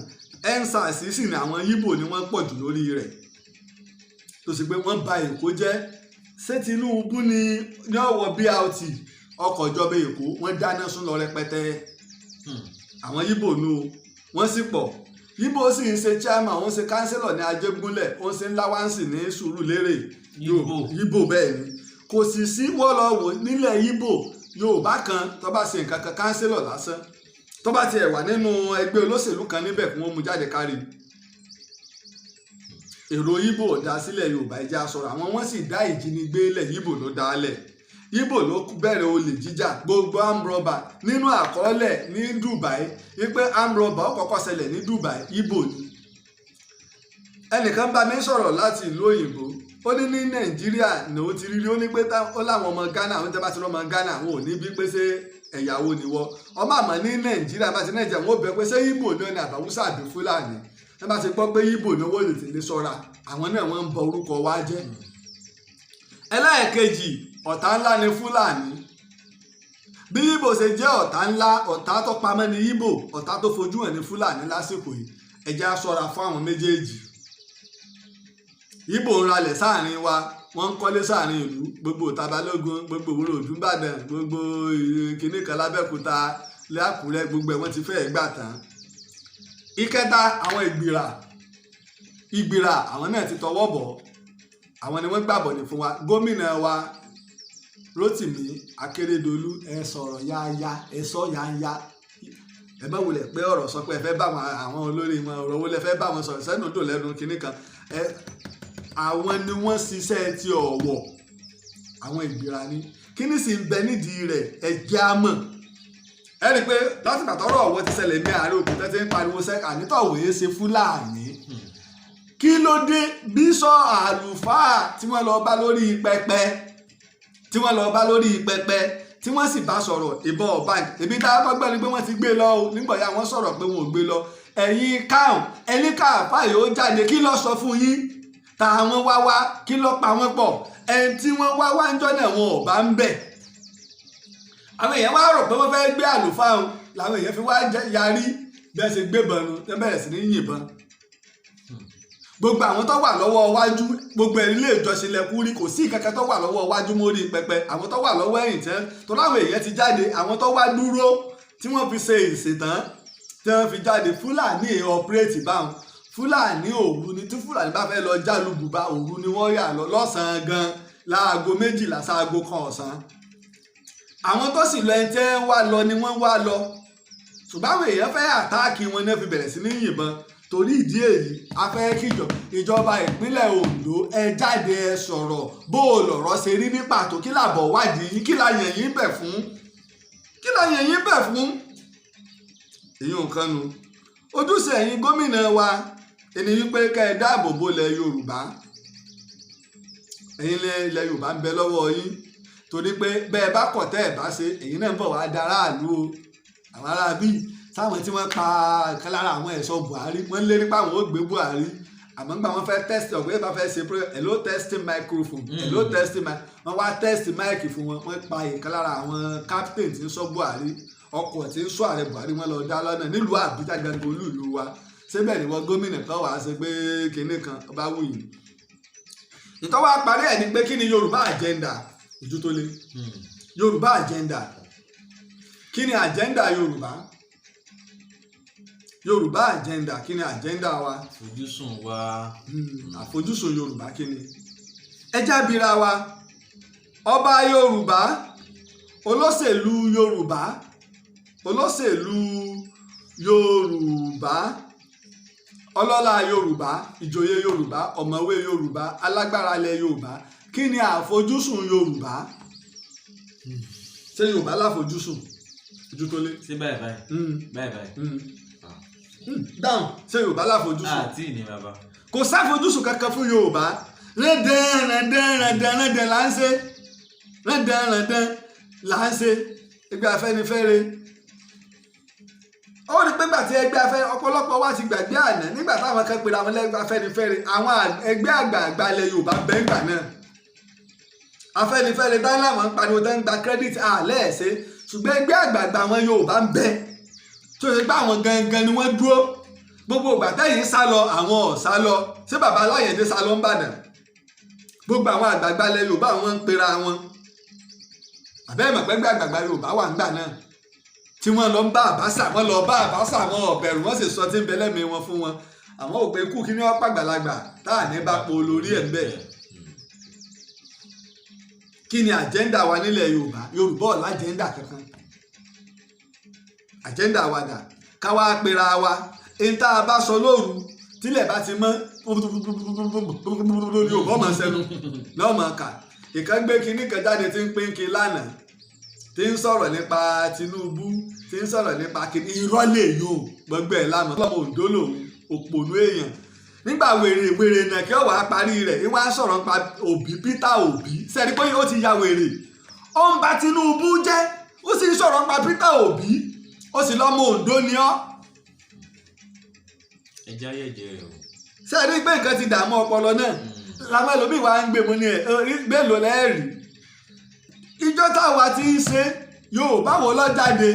EndSARS sì ni àwọn Yíbò ni wọ́n pọ̀ jù lórí rẹ̀ tó sì pé wọ́n ba Èkó jẹ́ ṣé Tinubu ni ọwọ́ BRT ọkọ̀ ìjọba Èkó wọ́n dáná sún lọ rẹpẹtẹ àwọn Yíbò nù wọ́n sì pọ̀ Yíbò sì ń ṣe chairman ó ń ṣe kánsílọ̀ ní Ajégúnlẹ̀ ó ń ṣe ńláwáǹsì ní Sùúrùlérè Yíbò bẹ́ẹ̀ ni kò sì sí wọ́lọ́wọ́ nílẹ̀ Yíbò Yorùbá kan tó bá ṣe nǹkan kan kánsílọ̀ lásán tó bá tiẹ̀ wà nínú ẹgbẹ́ olóṣèlú kan níbẹ̀ kí wọ́n mú jáde kárí èrò Yíbò dá sílẹ̀ Yorùbá ẹja sọ̀rọ̀ àwọn wọ́n sì dá ìjínigbé lẹ̀ Yíbò ló dálẹ̀ Yíbò ló bẹ̀rẹ̀ olè jíjà gbogbo amrọ̀bà nínú àkọọ́lẹ̀ ní Dubai wípé amrọ̀bà ó kọ́kọ́ ṣẹlẹ̀ ní Dubai Yíbò ni ẹnìkan bá mi sọ̀rọ̀ láti ìlú òyìnbó ó ní Nàìjíríà ní ó ti rírí ó ní pé ó láwọn ọmọ Ghana àwọn tẹ́ bá ti rọ́ ọmọ Ghana àwọn ò ní bí pé ṣé ẹ̀yàwó ni wọ́ ọmọ àmọ́ ní Nàìjíríà bá ti Nàìjíríà wọ́n bẹ̀ pé ṣé Yíbò náà ni àbáwúsà àbí Fúlàní ẹ bá ti gbọ́ pé Yíbò ni owó lè tẹ̀lé sọ́ra àwọn náà wọ́n ń bọ orúkọ wa jẹ́ ẹlẹ́ẹ̀kejì ọ̀tá ńlá ni Fúlàní bí Yíbò ṣe jẹ́ ọ̀tá ńlá ọ̀tá tó pamọ́ ni Yíbò ọ̀tá tó fojú hàn ní Fúlàní lásìkò yìí ẹ jẹ́ á ṣọ́ra fún àwọn méjèèjì Yíbò ń ralẹ̀ sáàrin wa wọ́n ń kọ́lé sáàrin ìlú gbogbo Ìtabalógun gbogbo Ìwòrò Òdùnbàdàn gbogbo kìnní kan l'Ábẹ́òkúta l'Ákúrẹ́ gbogbo ẹ̀ wọ́n ti fẹ́ẹ̀ gbà tán. Ìkẹta àwọn ìgbìrà àwọn náà ti tọwọ́ bọ̀ àwọn ni wọ́n gbàbọ̀dẹ̀ fún wa gómìnà wa Rótìmí Akérédolú ẹ sọ̀rọ̀ yáyá ẹ sọ yáyá ẹ bá wulẹ̀ pé ọ̀rọ̀ sọ pé ẹ fẹ́ bá àwọn olórí wọn ọ̀rọ̀ wo lẹ fẹ́ bá wọn sọ̀rọ̀ sẹ́nu dò lẹ́nu kìnní kan àwọn ni wọ́n ṣiṣẹ́ ti ọ̀wọ̀ àwọn ìgbìrà ni kíní sì ń bẹ nídìí rẹ̀ ẹ jẹ́ á mọ̀ ẹ rí i pé láti pàtọ́rọ̀ ọ̀wọ́ ti ṣẹlẹ̀ ní àárẹ̀ òkú tẹ́tẹ́ ń pariwo sẹ́ka nítọ̀wé ṣe Fúlàní kí ló dé bíṣọ̀ àlùfáà tí wọ́n lọ bá lórí pẹpẹ tí wọ́n sì bá sọ̀rọ̀ ìbọn ọ̀bá ìbí tá a bá gbọ́ ni pé wọ́n ti gbé lọ o nígbà yà wọ́n sọ̀rọ̀ pé wọn ò gbé lọ ẹ̀yin káàún ẹni káàfà yóò jáde kí ló sọ fún yín táwọn wá kí ló pa wọ́n pọ̀ ẹni tí wọ́n wá ń jọ́nà wọn ò bá ń bẹ̀ àwọn èèyàn wá rò pé wọ́n fẹ́ gbé àlùfáà o làwọn èèyàn fi wá yarí bí wọ́n ṣe gbébọn nu wọ́n bẹ̀rẹ̀ sí ní yìnbọn gbogbo àwọn tó wà lọ́wọ́ wájú gbogbo ẹ̀rí ilé ìjọsìn lẹ́kú rí kò sí ìkẹ́kẹ́ tó wà lọ́wọ́ wájú mórí pẹpẹ àwọn tó wà lọ́wọ́ ẹ̀yìn tẹ́ tó láwọn èèyàn ti jáde àwọn tó wá dúró tí wọ́n fi ṣe ìṣètàn tí wọ́n fi jáde Fúlàní ọ̀pẹ́rẹ́tì báwọn Fúlàní òru ni tí Fúlàní bá fẹ́ lọ jálùbùbá òru ni wọ́n yà lọ lọ́sàn-án gan láago 12 sáago 1 ọ̀sán àwọn tó sì lọ ẹni tẹ́ wá lọ ni wọ́n wá lọ ṣùgbọ́n àwọn èèyàn fẹ́ àtáàkì wọn náà fi bẹ̀rẹ̀ sí ní yìnbọn torí ìdí èyí a fẹ́ kí ìjọba ìpínlẹ̀ Ondo ẹ jáde ẹ sọ̀rọ̀ bó o lọ̀rọ̀ ṣe rí ní pàtó kí làbọ̀ wádìí yín kí la yàn yín bẹ̀ fún èyí nǹkan nu ojúṣe ẹ̀yin gómìnà wa ẹni wípé ká ẹ dáàbò bo ilẹ̀ Yorùbá ẹ̀yin ilẹ̀ Yorùbá ń bẹ lọ́wọ́ yín torí pé bẹ́ẹ̀ bá kọ̀ tẹ́ ẹ̀ bá ṣe èyí náà ń bọ̀ wá daráàlú o àwọn ará bíi sáwọn tí wọ́n pa kan lára àwọn ẹ̀ṣọ́ Buhari wọ́n lé nípa àwọn ó gbé Buhari àmọ́ nígbà wọ́n fẹ́ test ọ̀gbẹ́ bá fẹ́ ṣe hello testing microphone hello testing mic wọ́n wá test mic fún wọn wọ́n pa ìkan lára àwọn captain tí ń sọ Buhari ọkọ̀ tí ń sọ ààrẹ Buhari wọ́n lọ dá lọ́nà nílùú Àbújá gangan olúùlú wa síbẹ̀ ni wọ́n gómìnà kan wàá ṣe pé kinní kan ọba wù yìí ìtọ́wọ́ parí ẹ̀ ni pé kí ni Yorùbá agenda ojú tó lé Yorùbá agenda kí ni agenda Yorùbá agenda kí ni agenda wa àfojúsùn wa àfojúsùn Yorùbá kí ni ẹjá bira wa ọba Yorùbá olóṣèlú Yorùbá ọlọ́lá Yorùbá ìjòyè Yorùbá ọ̀mọ̀wé Yorùbá alágbára ilẹ̀ Yorùbá kí ni àfojúsùn Yorùbá ṣé Yorùbá láfojúsùn ojú tó lé. sí báyìí dáhùn ṣé Yorùbá láfojúsùn. àti ní bàbá. kò sáfojúsùn kankan fún Yorùbá rẹ́dẹ̀ẹ́rẹ́dẹ́ là ń ṣe ẹgbẹ́ Afẹ́nifẹ́re ó rí pé gbàtí ẹgbẹ́ Afẹ́nifẹ́re ọ̀pọ̀lọpọ̀ wa ti gbàgbé àná nígbà táwọn kan pèrè àwọn ẹgbẹ́ Afẹ́nifẹ́re àwọn ẹgbẹ́ àgbààgbà ilẹ̀ Yorùbá bẹ́ńgbà náà Afẹ́nifẹ́re dáná wọn ń pariwo tó ń gba credit àlẹ́ ẹ̀ṣẹ́ ṣùgbọ́n ẹgbẹ́ àgbààgbà àwọn Yorùbá ń bẹ tó ṣe pé àwọn gangan ni wọ́n dúró gbogbo ìgbà tẹ́yìn sá lọ àwọn ò sá lọ ṣé bàbá Aláyẹ̀dé sá lọ ń bàdàn gbogbo àwọn àgbààgbà ilẹ̀ Yorùbá wọn ń pera wọn àbẹ́ẹ̀ mọ̀ pé ẹgbẹ́ àgbààgbà Yorùbá wà ńgbà náà tí wọ́n lọ ń bá Àbáṣà wọ́n lọ bá Àbáṣà wọn ọ̀bẹ̀rù wọ́n sì sọ tí ń bẹ lẹ́mìí wọn fún wọn àwọn ò pé kú kí ni wọ́n pàgbàlagbà táà ní bá po lórí ẹ̀ ń bẹ̀. kí ni àjẹ́ndà wa nílẹ̀ Yorùbá ọ̀la àjẹ́ndà kankan àjẹ́ndà wa dà káwá pera wa ẹni tá a bá sọ lóru tílẹ̀ bá ti mọ́ Yorùbá ọmọ sẹ́nu lọ́mọ kà ìkàgbé kinní kan jáde tí ń pín kí lánàá tí ń sọ̀rọ̀ nípa Tinubu tí ń sọ̀rọ̀ nípa kinní ìrọ́lẹ̀ yóò gbọ́gbẹ́ ẹ̀ lámọ̀ ọmọ Oǹdó lòun òpònú èèyàn nígbà wèrè náà kí ó wàá parí rẹ̀ ní wàá sọ̀rọ̀ nípa Òbí Peter Òbí sẹ́ni pé ó ti ya wèrè ó ń ba Tinubu jẹ́ ó sì ń sọ̀rọ̀ nípa Peter Òbí ó sì lọ́mọ Oǹdó ni ọ́. ẹja yẹjẹ rẹ o. sẹ́ni pé nǹkan ti dààmú ọpọlọ náà làwọn ẹlòmíì wá ń gbé mu ní ẹ̀ mélòó lẹ́ẹ̀rí ìjọ táwa ti ń ṣe Yorùbá wo ló jáde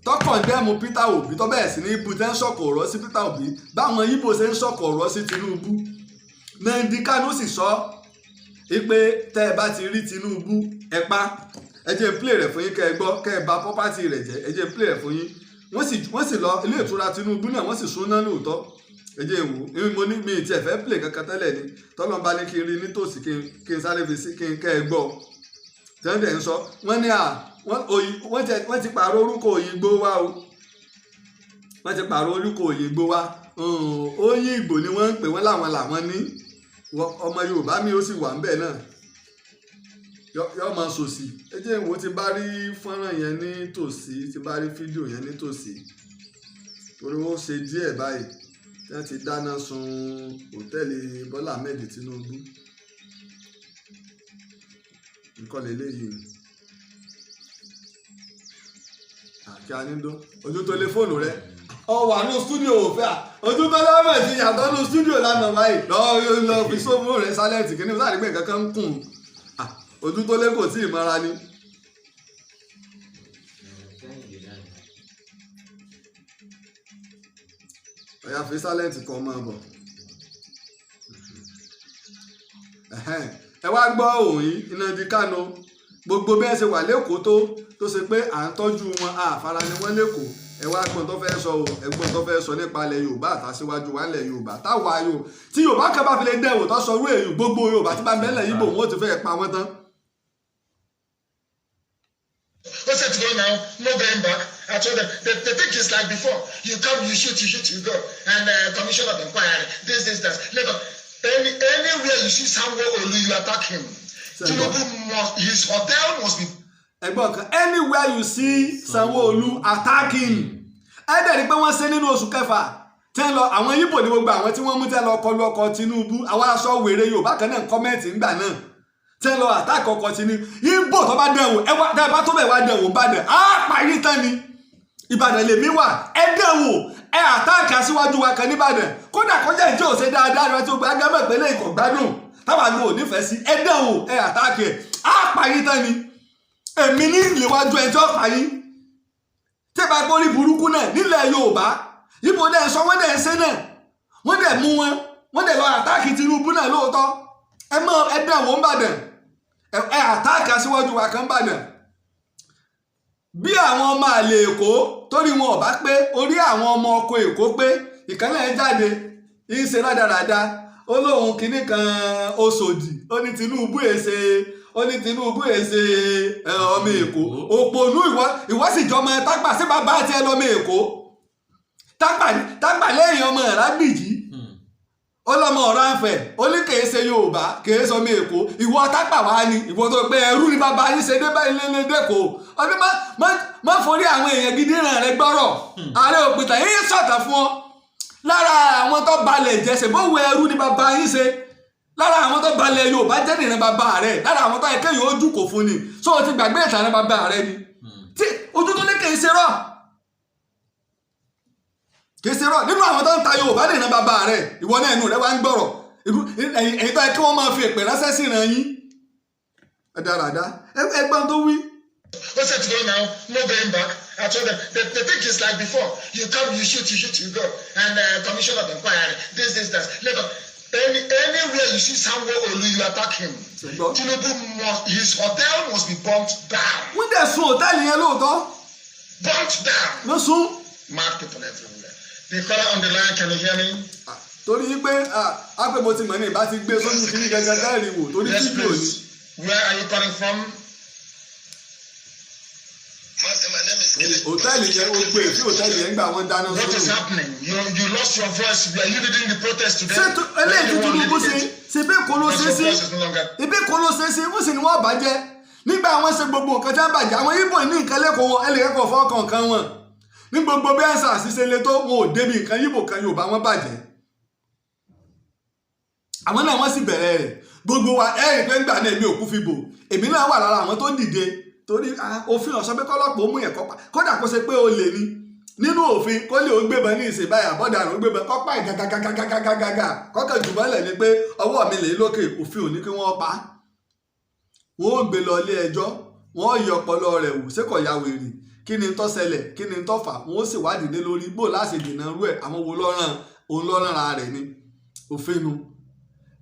tọkàndẹ́mu Peter Obi tó bẹ̀rẹ̀ sí ní ibu tẹ́ ń sọ̀kò ọ̀rọ̀ sí Peter Obi báwọn Ìgbò ṣe ń sọ̀kò ọ̀rọ̀ sí Tinubu Nnamdi Kanu sì sọ pé tẹ́ ẹ bá ti rí Tinubu ẹ pa ẹ jẹ́ n play rẹ̀ fún yín kẹ́ ẹ gbọ́ kẹ́ ẹ bà property rẹ̀ jẹ́ ẹ jẹ́ n play rẹ̀ fún yín wọ́n sì lọ ilé ìtura Tinubu náà wọ́n sì súná lóòótọ́ ẹ jẹ́ ìwò mo ní mi ti ẹ̀ fẹ́ play kankan tẹ́lẹ̀ ni tọ́lọ́mbá ní kí n rí nítòsí kí n sáré fi sí kí n kẹ́ ẹ gbọ́ tẹ́lẹ̀ ń sọ wọ́n ní wọ́n ti pààrọ̀ orúkọ Òyìnbó wa o wọ́n ti pààrọ̀ orúkọ Òyìnbó wa Oyin Ìgbò ni wọ́n ń pè wọ́n làwọn ní ọmọ Yorùbá mi ó sì wà ńbẹ̀ náà yọ máa sòsì ẹ jẹ́ ìwò tí bá rí fọ́nrán yẹn ní tòsí tí bá rí fídíò yẹn ní tòsí torí ó ṣe díẹ̀ báyìí tí wọ́n ti dáná sun hòtẹ́ẹ̀lì Bọ́lá Ahmed Tinubu nǹkan lélẹ́yìí àkí anídó ojú tó lé fóònù rẹ ọ wà ní stúdíò òfẹ́ ojú tó lọ́wọ́ ti yàtọ̀ ní stúdíò lánàá báyìí lọ fi sófò rẹ sálẹ̀tì kí ni sáà nígbà kankan ń kùn ojú tó lé kò tí ì mọ́ra ni. ọ̀yà fi sálẹ̀tì kan máa bọ̀ ẹ wá gbọ́ òyìn Nnamdi Kanu gbogbo bẹ́ẹ̀ ṣe wà lẹ́kọ̀ọ́ tó ṣe pé à ń tọ́jú wọn àfara ni wọ́n lẹ́kọ̀ọ́ ẹ wá gbọ́n tó fẹ́ sọ o ẹgbọ́n tó fẹ́ sọ nípa ilẹ̀ Yorùbá àtàṣíwájú wa ilẹ̀ Yorùbá táwa yóò tí Yorùbá kan bá fi lè dẹ̀wò tó sọ orú èyí gbogbo Yorùbá tí bá ń bẹ́lẹ̀ yìí bò wọ́n ti fẹ́ pa wọ́n tán. Ó ṣe to go now, no going back. I told them, the thing is like before. You come, you shoot, you go. And commission of inquiry, this, that. Anywhere you see someone, you attack him. His hotel must be. Anywhere you see Sanwo-Olu attack him. Ẹ dẹ̀ rí pé wọ́n ṣe nínú oṣù kẹfà tẹ́ lọ àwọn Yíbò ní gbogbo àwọn tí wọ́n mú tẹ́ lọ kọlu ọkọ̀ Tinubu àwọn aṣọ wèrè Yorùbá kan náà ń kọ́mẹ́ǹtì ńgbà náà tẹ́ lọ attack ọkọ̀ Tinubu. Yíbò tó bá dẹ̀wò ẹ wá tẹ́ bá tó bẹ̀ wá dẹ̀wò Ìbàdàn á parí tán ni Ìbàdàn lèmi wà ẹ dẹ̀wò ẹ attack aṣíwájú wa kan níbàdàn kódà kọjá ìjọ òṣè dáadáa rẹ tó gba agbábẹ́ ìpínlẹ̀ Èkó gbádùn táwa ló ò nífẹ̀ẹ́ sí ẹ dẹ̀wò ẹ attack ẹ á parí tán ni èmi ní ìléwájú ẹjọ́ parí tí ẹ bá gbórí burúkú náà nílẹ̀ Yorùbá Ìbò dẹ̀ sọ wọ́n dẹ̀ ṣe náà wọ́n dẹ̀ mú wọ́n dẹ̀ lọ àtáàkì Tinubu náà lóòótọ́ ẹ mọ ẹdẹ wò ń bàdàn ẹ àtáàkì aṣíwájú wa kan bàdàn bí àwọn ọmọ àlè Èkó torí wọn ò bá pé orí àwọn ọmọ ọkọ Èkó pé ìkànnì ẹ jáde ń ṣe rádaràda ó lóun kìíní kan Òṣòdì ó ní Tinubu èsè ọmọ Èkó òpònú ìwọ sì jọmọ tápà sí bàbá àti ẹ lọmọ Èkó tápà lẹ́yìn ọmọ Ìrágbìjí ó lọmọ Ọ̀rànfẹ̀ ó ní kèé ṣe Yorùbá kèé sọmọ Èkó ìwọ tápà wá ní ìwọ tó pé ẹrú ni bàbá yín ṣe dé báyìí lẹ́lẹ́dẹ́kọ̀ ọdún má forí àwọn èèyàn gidi ràn rẹ gbọ́rọ̀ ààrẹ òpìtà yín sọ̀tàn fún ọ lára àwọn tó balẹ̀ jẹ́sẹ̀ bó wẹ ẹrú ni bàbá yín ṣe lára àwọn tó balẹ̀ Yorùbá jẹ́ nìran bàbá rẹ̀ lára àwọn tó yẹ kéèyàn ojú kò fún ni sọ ti gbàgbé ìtàn bàbá rẹ̀ ni tí ojú tó ní kì í ṣe rọ nínú àwọn tó ń ta Yorùbá nìran bàbá rẹ̀ ìwọ náà ẹnu rẹ̀ wá ń gbọ́rọ̀ ẹ̀yin tó yẹ kí wọ́n máa fi èpè ránṣẹ́ sí ìran yín dáradá ẹgbọ́n tó wí. What's that today now? No going back. I told them the thing is like before. You come, you shoot, you go. And commission of inquiry, this, that. Anywhere you see Sanwo-Olu, you attack him. Tinubu his hotel must be burnt down. Wọ́n dẹ̀ sun hòtẹ́ẹ̀lì yẹn lóòótọ́. Burnt down. Ló sún. Mad people everywhere. The caller on the line, can you hear me? Torí pé ápè mo ti mọ̀ ní ìbá ti gbé sójú kí ní gẹ́gẹ́ dáìrì wò torí fídíò ni. Where are you calling from? Hòtẹ́ẹ̀lì yẹn ó gbé sí hòtẹ́ẹ̀lì yẹn gbà wọ́n dáná sórí. What is happening? You lost your voice. Were you leading the protest today? Ṣé eléyìí tí Tinubu ṣe bí Èkó ló ṣe sí ibi Èkó ló ṣe sí wọ́n sì ni wọ́n bàjẹ́ nígbà wọ́n ṣe gbogbo nǹkan tí wọ́n bàjẹ́ àwọn Ìgbò ní nǹkan lẹ́kọ̀ọ́ wọn ẹlẹ́kọ̀ọ́ fọ́ọ̀kan kan wọn ní gbogbo bí ẹ̀sà àṣìṣe le tó wọn ò débi nǹkan Ìgbò kan Yorùbá wọn bàjẹ́ àwọn náà wọ́n sì bẹ̀rẹ̀ rẹ̀ gbogbo wa ẹ̀rìn pé ńgbà náà èmi òkú fi bò èmi náà wà lára àwọn tó dìde torí òfin ọ̀sán pé kọ́lọ́pọ̀ ó mú yẹn kọ́pá kódà kó ṣe pé ó lè ní nínú òfin kó lè ó gbébọn ní ìsìn báyà bọ́dà ó gbébọn kọ́pá ìgàgàgàgàgàgà kọ́kàn jù mọ́lẹ̀ ni pé ọwọ́ mi lè lókè òfin ò ní kí wọ́n pa wọ́n ó gbé lọ ilé ẹjọ́ wọ́n yọ ọpọlọ rẹ̀ wò ṣé kò ya wèrè kí ni tó ṣẹlẹ̀ kí ni tó fà wọ́n ó sì wádìí lé lórí bó láṣẹ dènà rú ẹ̀ àwọn wo lọ́ràn òun lọ́ràn ara rẹ̀ ni òfin nu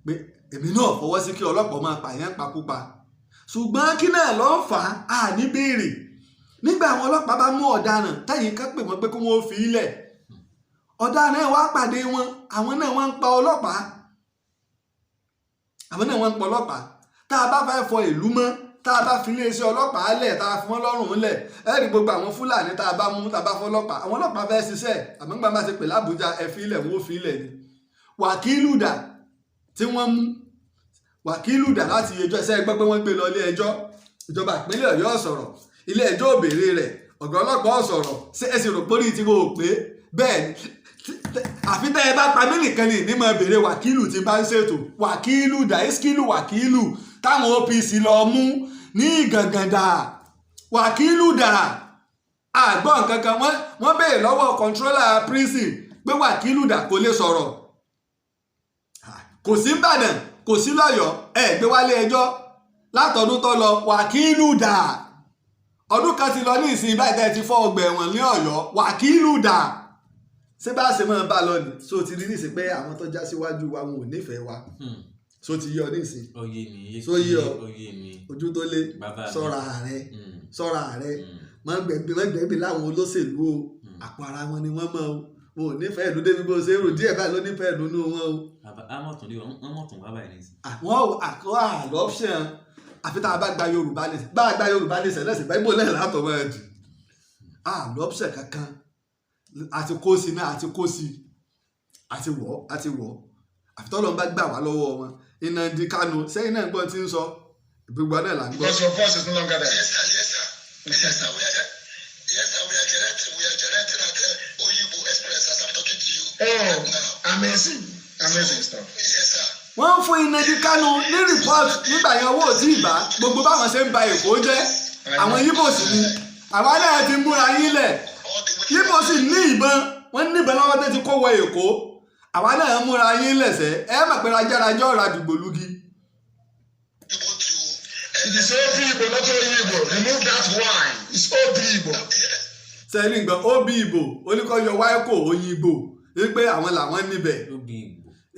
pé èmi náà fọwọ́ sí kí ọlọ́pàá máa pààyàn pakúpa ṣùgbọ́n kí náà ló ń fà á ní béèrè nígbà àwọn ọlọ́pàá bá mú ọ̀daràn táyì ká pè wọ́n pé kí wọ́n fi ilẹ̀ ọ̀daràn wá pàdé wọn àwọn náà wọ́n ń pa ọlọ́pàá tá a bá fẹ́ fọ ìlú mọ́ tá a bá fi iléeṣẹ́ ọlọ́pàá lẹ̀ tá a fi wọ́n lọ́rùn lẹ̀ ẹ̀rí gbogbo àwọn Fúlàní tá a bá mú tá a bá fọ́ ọlọ́pàá àwọn ọlọ́pàá fẹ́ ṣiṣẹ́ àmọ́ nígbà bá ti pè l'Àbújá ẹ fi ilẹ̀ wọ́n fi ilẹ̀ ni wàkílù dà tí wọ́n mú wàkílù dà láti ẹjọ́ ẹsẹ́ gbọ́ pé wọ́n gbé lọ ilé ẹjọ́ ìjọba ìpínlẹ̀ Ọ̀yọ́ sọ̀rọ̀ ilé ẹjọ́ òbèrè rẹ̀ ọ̀gá ọlọ́pàá sọ̀rọ̀ ṣé ẹ sì rò pórí tí kò pé bẹ́ẹ̀ ni àfi tẹ́ ẹ bá pa mí nìkan ní ìnímọ̀ béèrè wàkílù tí bá ń ṣètò wàkílù dà ìskílù wàkílù táwọn OPC lọ mú ní Ìgàngàndà wàkílù dà àgbọ̀n kankan wọ́n béèrè lọ́wọ́ kọ̀ńtrólà prison pé wàkílù dà kò lè sọ̀rọ̀ kò sí Ìbàdàn kò sí lọ́yọ̀ọ́ ẹ gbé wálé ẹjọ́ látọdún tó lọ wàkílù dà ọdún kan ti lọ ní ìsìn báyìí tẹ́ ti fọ́ ọgbà ẹ̀wọ̀n ní Ọ̀yọ́ wàkílù dà ṣé bá ṣe máa bá lọ ní so ti rí nísìn pé àwọn tó já síwájú wa wọn ò nífẹ̀ẹ́ wa so ti yọ nísìn so yọ ojú tó lé sọ́ra rẹ má gbẹ̀gbẹ̀ láwọn olóṣèlú o àpò ara wọn ni wọ́n mọ̀ o wọn ò nífẹ̀ẹ́ ìlú débi bó ṣe rò díẹ̀ báyìí ló nífẹ̀ẹ́ ìlú nínú wọn o. amọ̀tún wá báyìí nìyí. àwọn àlọ́pṣẹ̀n àfi tá a bá gba Yorùbá lẹ́sẹ̀ lẹ́sìn báyìí bó lẹ́yìn látọ̀ mọ́ ẹ̀ jù lọ́pṣẹ̀ kankan àti kó sí náà àti kó sí àti wọ̀ àfitọ́lọ́ bá gbà wá lọ́wọ́ wọn. Nnamdi Kanu sẹ́yìn náà gbọ́n tí ń sọ gbogbo náà là ń gbọ́. Because your voice is no longer there. Yes, sir. We are generating at Oyibo Express as I'm talking to you. Oh, amazing stuff. Yes, sir. Wọ́n ń fún Nnamdi Kanu ní report nígbà yẹn owó tí ì bá gbogbo báwọn ṣe ń ba Èkó jẹ́ àwọn Yíbò sì ni àwa náà ti múra yín lẹ̀ Yíbò sì ní ìbọn wọ́n ní ìbọn lọ́wọ́ tó ti kó wọ Èkó àwa náà múra yín lẹ̀sẹ̀ mọ̀ pé rajárajá ọ̀rọ̀ àdìgbòlugi. It is Obi Igbo, not Oyibo. Remove that Y. It's Obi Igbo. Sẹ́yìn gbọ́n Obi Igbo oníkọ́yọ wáíkò Òyìnbó wípé àwọn làwọn níbẹ̀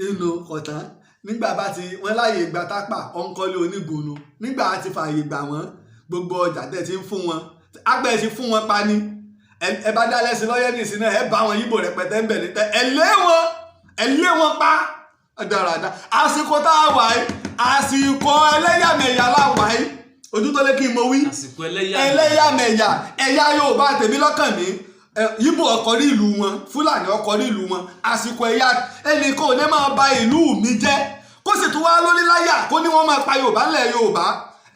inú ọ̀tán nígbà bá ti wọ́n láàyè ìgbà tápà ọ̀nkọ́lé onígbòno nígbà tí fààyè gbà wọ́n gbogbo ọjà tẹ̀ ti ń fún wọn àgbẹ̀ ti fún wọn pa ni ẹ bá dá lẹ́sìn lọ́yẹ́ nìsín náà ẹ bá wọn Yíbò rẹpẹtẹ ń bẹ̀ níta ẹ lé wọn pa dáradára àsìkò tá a wà yìí àsìkò ẹlẹ́yàmẹ̀yà láwà yìí ojú tó lé kí n mo wí ẹlẹ́yàmẹ̀yà ẹ̀yà Yorùbá tèmi lọ́kàn mi Yíbò ọkọ̀ rí ìlú wọn Fúlàní ọkọ̀ rí ìlú wọn àsìkò ẹ̀yà ẹnìkan ò ní máa ba ìlú mi jẹ́ kó sì tún wá lórí láyà kó ní wọ́n máa pa Yorùbá ńlẹ̀ Yorùbá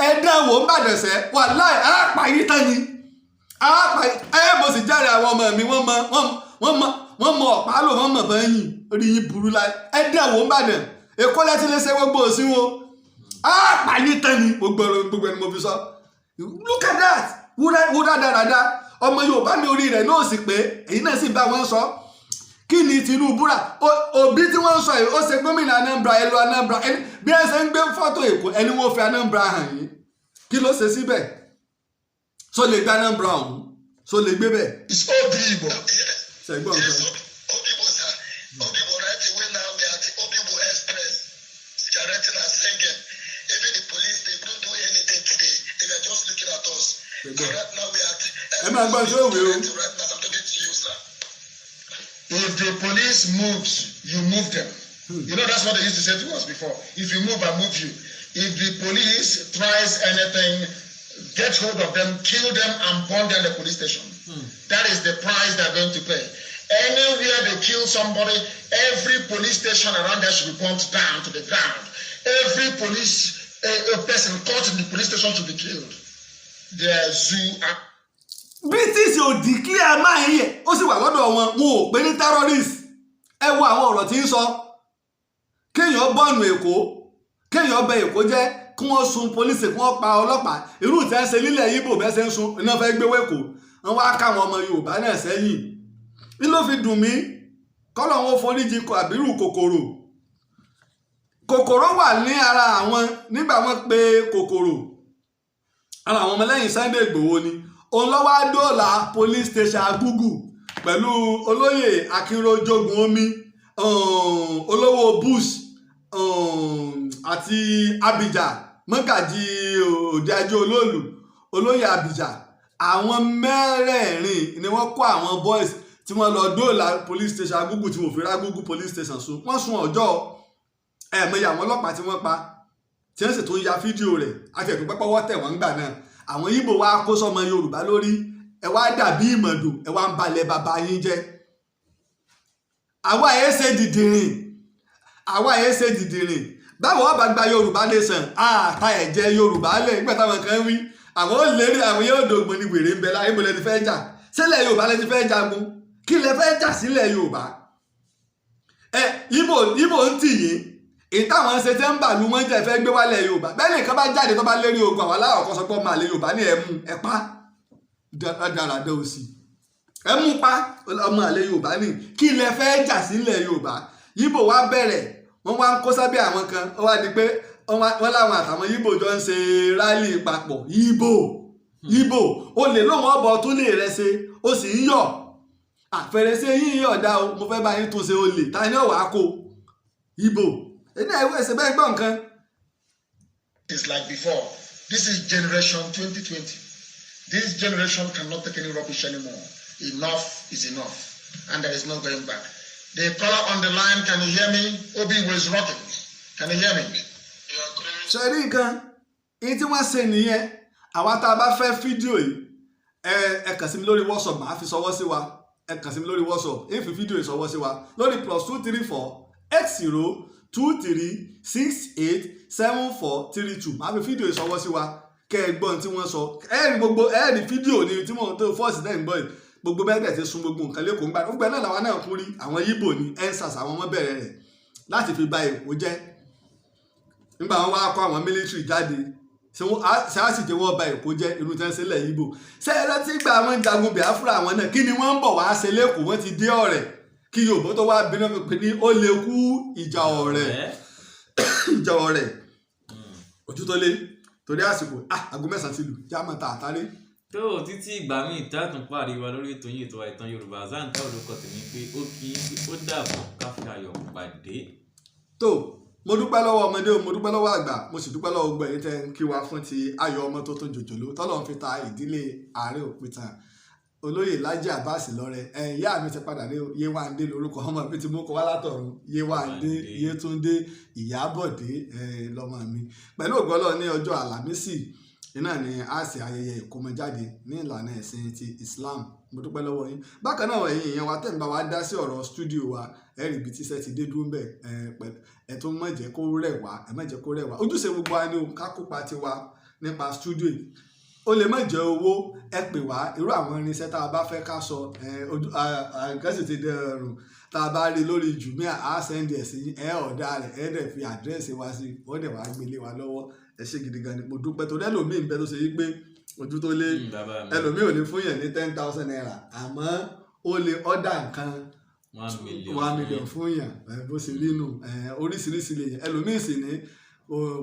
ẹ̀dẹ́wò ń bàdẹ̀sẹ̀ wàláì àápàyí tán ni mo sì jáde àwọn ọmọ mi wọ́n mọ ọ̀pá lò wọ́n mọ̀ bẹ́yìn orí yín burú láì ẹ̀dẹ́wò ń bàdẹ̀ Èkó lẹ́tí lé ṣe gbogbo òsín wo àápàyí tán ni gbogbo ẹni mo fi sọ look at that wúrà dáradára ọmọ Yorùbá mi orí rẹ̀ náà sì pé èyí náà sì bá wọn sọ kí ni Tinubu rà Obi tí wọ́n sọ yìí ó ṣe gómìnà Anambra ẹlò Anambra bí ẹ ṣe ń gbé fọ́tò Èkó ẹni wọ́n fi Anambra hàn yín kí ló ṣe síbẹ̀ so lè gbé Anambra ọ̀hún so lè gbé bẹ́ẹ̀. It's Obi Igbo. ṣẹ̀gbọ́n nǹkan. Obibo, sir. Obibo, right away now we are at the Obibo Express. Generating and singing. Even the police, they don't do anything today. They were just looking at us. Right now we are at ẹ máa gbọ́ sí òwe o. right now I'm talking to you, sir. If the police moves, you move them. You know, that's what they used to say to us before. If you move, I move you. If the police tries anything, get hold of them, kill them, and burn down the police station. That is the price they're going to pay. Anywhere they kill somebody, every police station around there should be burnt down to the ground. Every police person caught in the police station should be killed. The zoo. British ò declare máa ń yẹ ó sì wà lọ́dọ̀ wọn ò pè ní terrorist ẹ wo àwọn ọ̀rọ̀ tí ń sọ kéèyàn bọ́ọ̀nù Èkó kéèyàn bẹ Èkó jẹ́ kí wọ́n sun polisi kí wọ́n pa ọlọ́pàá irú tí wọ́n ṣe nílẹ̀ Yíbò bẹ́ẹ̀ ṣe ń sun iná fẹ́ gbé wẹ́kọ̀ọ́ wọ́n wá káwọn ọmọ Yorùbá náà sẹ́yìn ní ló fi dùn mí kọ́lọ̀ wọn foríjì àbírù kòkòrò wà ní ara àwọn nígbà wọ́n pe kòkòrò ara àwọn ọmọlẹ́yìn Sunday Ìgbòho ni òun lọ́wọ́ dóòlà police station Agugu pẹ̀lú olóyè Akínrójógun omi olówó Bush àti Abija mọ́gàjì òde ajé olóòlù olóyè Abija àwọn mẹ́rẹ̀ẹ̀rin ni wọ́n kó àwọn boys tí wọ́n lọ dóòlà police station Agugu tí mo fi Agugu police station sùn wọ́n sun ọjọ́ ẹ̀mọye àwọn ọlọ́pàá tí wọ́n pa tí wọ́n sì tún ya fídíò rẹ̀ àti ẹ̀dùn pẹ́pọ́wọ́ tẹ̀ wọ́n gbà náà àwọn Yíbò wá kó sọmọ Yorùbá lórí ẹ wá dàbí ìmọ̀dò ẹ wá ń balẹ̀ bàbá yín jẹ́ àwa ẹ̀ ṣe dìdìrìn báwo ọba gba Yorùbá nation àtà ẹ̀jẹ̀ Yorùbá lẹ̀ nígbà táwọn kan wí àwọn ó lérí àwọn yóò dògbòn ní wèrè ń bẹ láyé bọ́lẹ̀ ti fẹ́ jà sílẹ̀ Yorùbá lẹ ti fẹ́ jagun kí lẹ fẹ́ jà sílẹ̀ Yorùbá Yíbò ń tì yín ìtàwọn ṣe tẹ́ ń bà lú wọ́n jẹ́ fẹ́ gbé wálẹ̀ Yorùbá bẹ́ẹ̀ nìkan bá jáde tó bá lérí ogun àwọn aláwọ̀ kan sọ pé ọmọ àlè Yorùbá ní ẹ̀mú ẹ̀pá dáradá òsì ẹ̀mú pa ọmọ àlè Yorùbá ní kí lẹ fẹ́ jà sílẹ̀ Yorùbá Yíbò wá bẹ̀rẹ̀ wọ́n wá ń kó sábẹ́ àwọn kan ó wá di pé wọ́n láwọn àtàwọn Yíbò jọ ń ṣe rálì papọ̀ Yíbò ó lè lóun ọ̀bọ̀ tún lè rẹ ṣe ó sì ń yọ̀ àfẹrẹsẹ yín yọ̀ọ̀dá o mo fẹ́ bá yín tún ṣe olè ta ni ọ̀wá kó Yíbò ẹsẹ̀ bẹ́ẹ̀ gbọ́ nǹkan. It's like before. This is generation 2020. This generation cannot take any rubbish anymore. Enough is enough. And there is no going back. The caller on the line, can you hear me? Obi was rocking. Can you hear me? Ṣé rí nǹkan èyí tí wọ́n ṣe nìyẹn àwa tá a bá fẹ́ fídíò yìí ẹ kàn sí mi lórí WhatsApp màá fi ṣọwọ́ sí wa ẹ kàn sí mi lórí WhatsApp ẹ fi fídíò ìṣọwọ́ sí wa lórí +234 8023687432 màá fi fídíò ìṣọwọ́ sí wa kẹ́ ẹ gbọ́n tí wọ́n sọ ẹ rí fídíò ni tí mo tó fọ́ọ̀sì náà ń gbọ́ yìí gbogbo bẹ́ẹ̀ tẹ̀ sun gbogbo nǹkan lẹ́kọ̀ọ́ ńgbà gbogbo náà làwọn náà kún rí àwọn Yíbò ní ensars àwọn ọmọ bẹ̀rẹ̀ rẹ̀ láti fi ba Èkó jẹ́ nígbà wọn wá kọ́ àwọn mílítírì jáde ṣé á sì jẹ́ wọ́n ba Èkó jẹ́ irú tí wọ́n ṣe lẹ̀ Yíbò ṣé ẹ rántí gbà wọn jagun Biafra àwọn náà kí ni wọ́n ń bọ̀ wá ṣe lẹ́kọ̀ọ́ wọ́n ti dé ọ̀rẹ́ kí Yorùbá tó wá bínú pé ní ó lè kú ìjà ọ̀rẹ́ ojú tó lé torí àsìkò aago 9 ti lù jámọ̀ ta àtàrí. tó títí ìgbà míì tààtún pariwo lórí ètò yìí ètò Ìtàn Yorùbá Hasan Taiwo orúkọ tèmi pé ó kí ó dàbọ̀ káfí ayọ̀ pàdé. tó mo dúpẹ́ lọ́wọ́ ọmọdé mo dúpẹ́ lọ́wọ́ àgbà mo sì dúpẹ́ lọ́wọ́ gbogbo ẹ̀yin tẹ́ ń kí wa fún ti ayọ̀ ọmọ tó tó jòjòló tọ́lọ́run fi ta ìdílé Ààrẹ Òpìtàn olóyè Lájí Abbas lọ́rẹ ìyá mi ti padà dé Yéwándé lórúkọ ọmọ mi ti mú kọ wá látọ̀run Yéwándé Yétúndé Ìyábọ̀dé lọ́mọ mi pẹ̀lú ògbọ́lọ́ ní ọjọ́ Àlàmísì iná ni a ṣe ayẹyẹ ìkómọjáde ní ìlànà ẹ̀sìn ti Islam mo dúpẹ́ lọ́wọ́ yín bákan náà ẹ̀yin èèyàn wa tẹ̀ ń bá wa dá sí ọ̀rọ̀ stúdíò wa ẹ̀rì ibi tíṣẹ́ ti dé dúró bẹ́ẹ̀ ẹ̀ tó má jẹ́ kó rẹ̀ wá ẹ̀ má jẹ́ kó rẹ̀ wá ojúṣe gbogbo wa ni ká kópa tiwa nípa stúdíò yìí ó lè má jẹ́ owó ẹ pè wá irú àwọn irinṣẹ́ tá a bá fẹ́ ká sọ àgẹ́sì ti dẹrùn tá a bá rí lórí Jumia á sẹ́ndì ẹ̀ sí ọ̀dà rẹ̀ ẹ̀ dẹ̀ fi àdírẹ́sì wa sí wọ́n dẹ̀ wá gbélé wa lọ́wọ́ ẹ ṣé gidi gan ni mo dúpẹ́ torí ẹlòmíì ń bẹ tó ṣe yí pé ojú tó lé ẹlòmíì ò ní fún yẹn ní 10,000 naira àmọ́ ó lè ọ̀dà nǹkan 1 million fún yẹn bó ṣe rí nù oríṣiríṣi lè yẹn ẹlòmíì sì ní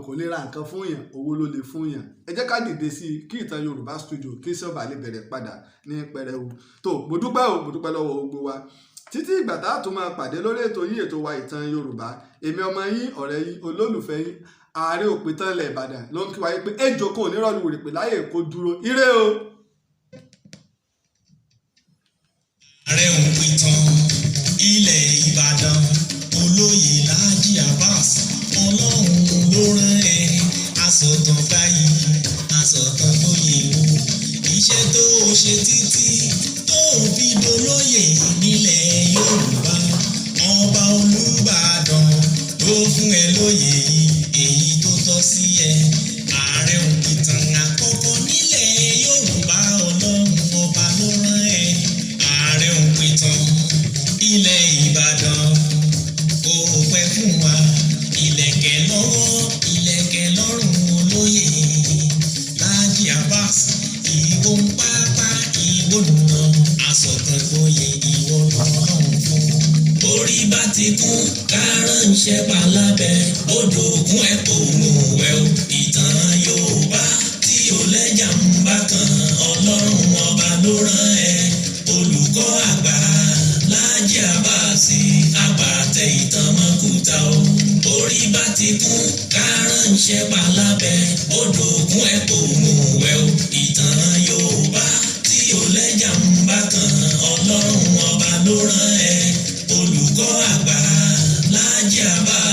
kò lè ra nǹkan fún yàn owó ló lè fún yàn ẹ jẹ́ ká dìde sí i kí Ìtàn Yorùbá studio kí sọ́ọ̀bà lè bẹ̀rẹ̀ padà ní pẹrẹwu tó mo dúpẹ́ lọ́wọ́ gbogbo wa títí ìgbà tá a tún máa pàdé lórí ètò yín ètò wa Ìtàn Yorùbá èmi ọmọ yín ọ̀rẹ́ yín olólùfẹ́ yín Ààrẹ Òpìtàn ilẹ̀ Ìbàdàn ló ń kí wa yí pé ejò kò ní rọ́ọ̀lù rè pé láyè kó dúró ire o. Ààrẹ Òpìtàn ilẹ̀ Ìbàdàn olóyè Lájí Abbas Ọlọ́run ló rán ẹ asọ̀tàn báyìí asọ̀tàn lóye o iṣẹ́ tó ṣe títí tó fi dolóyè nílẹ̀ Yorùbá ọba Olúbàdàn ló fún ẹ lóyè èyí tó tọ́ sí ẹ Ààrẹ Òpìtàn àkọ́kọ́ nílẹ̀ Yorùbá Ọlọ́run ọba ló rán ẹ Ààrẹ Òpìtàn ilẹ̀ Ìbàdàn kò pẹ́ fún wa ìlẹ̀kẹ̀ lọ́wọ́ ìlẹ̀kẹ̀ lọ́rùn olóyè Lájí Abbas ìwọ ń pápá ìwọ nùnà asọ̀tàn gboyè ìwọ lọ́rùn fún. orí bá ti kún kárànṣẹ́ palábẹ́ odò òkun ẹ̀ kò mú wẹ̀ o Ìtàn Yorùbá tí ò lẹ́jà ń bá kan Ọlọ́run ọba ló rán ẹ olùkọ́ àgbà Lájí Abbas àpàtẹ ìtàn mọ́kúta o. orí bá ti kún kárànṣẹ́ palábẹ́ odò òkun ẹ̀ kò mú wẹ̀ o Ìtàn Yorùbá tí ò lẹ́jà ń bá kan Ọlọ́run ọba ló rán ẹ olùkọ́ àgbà Lájí Abbas.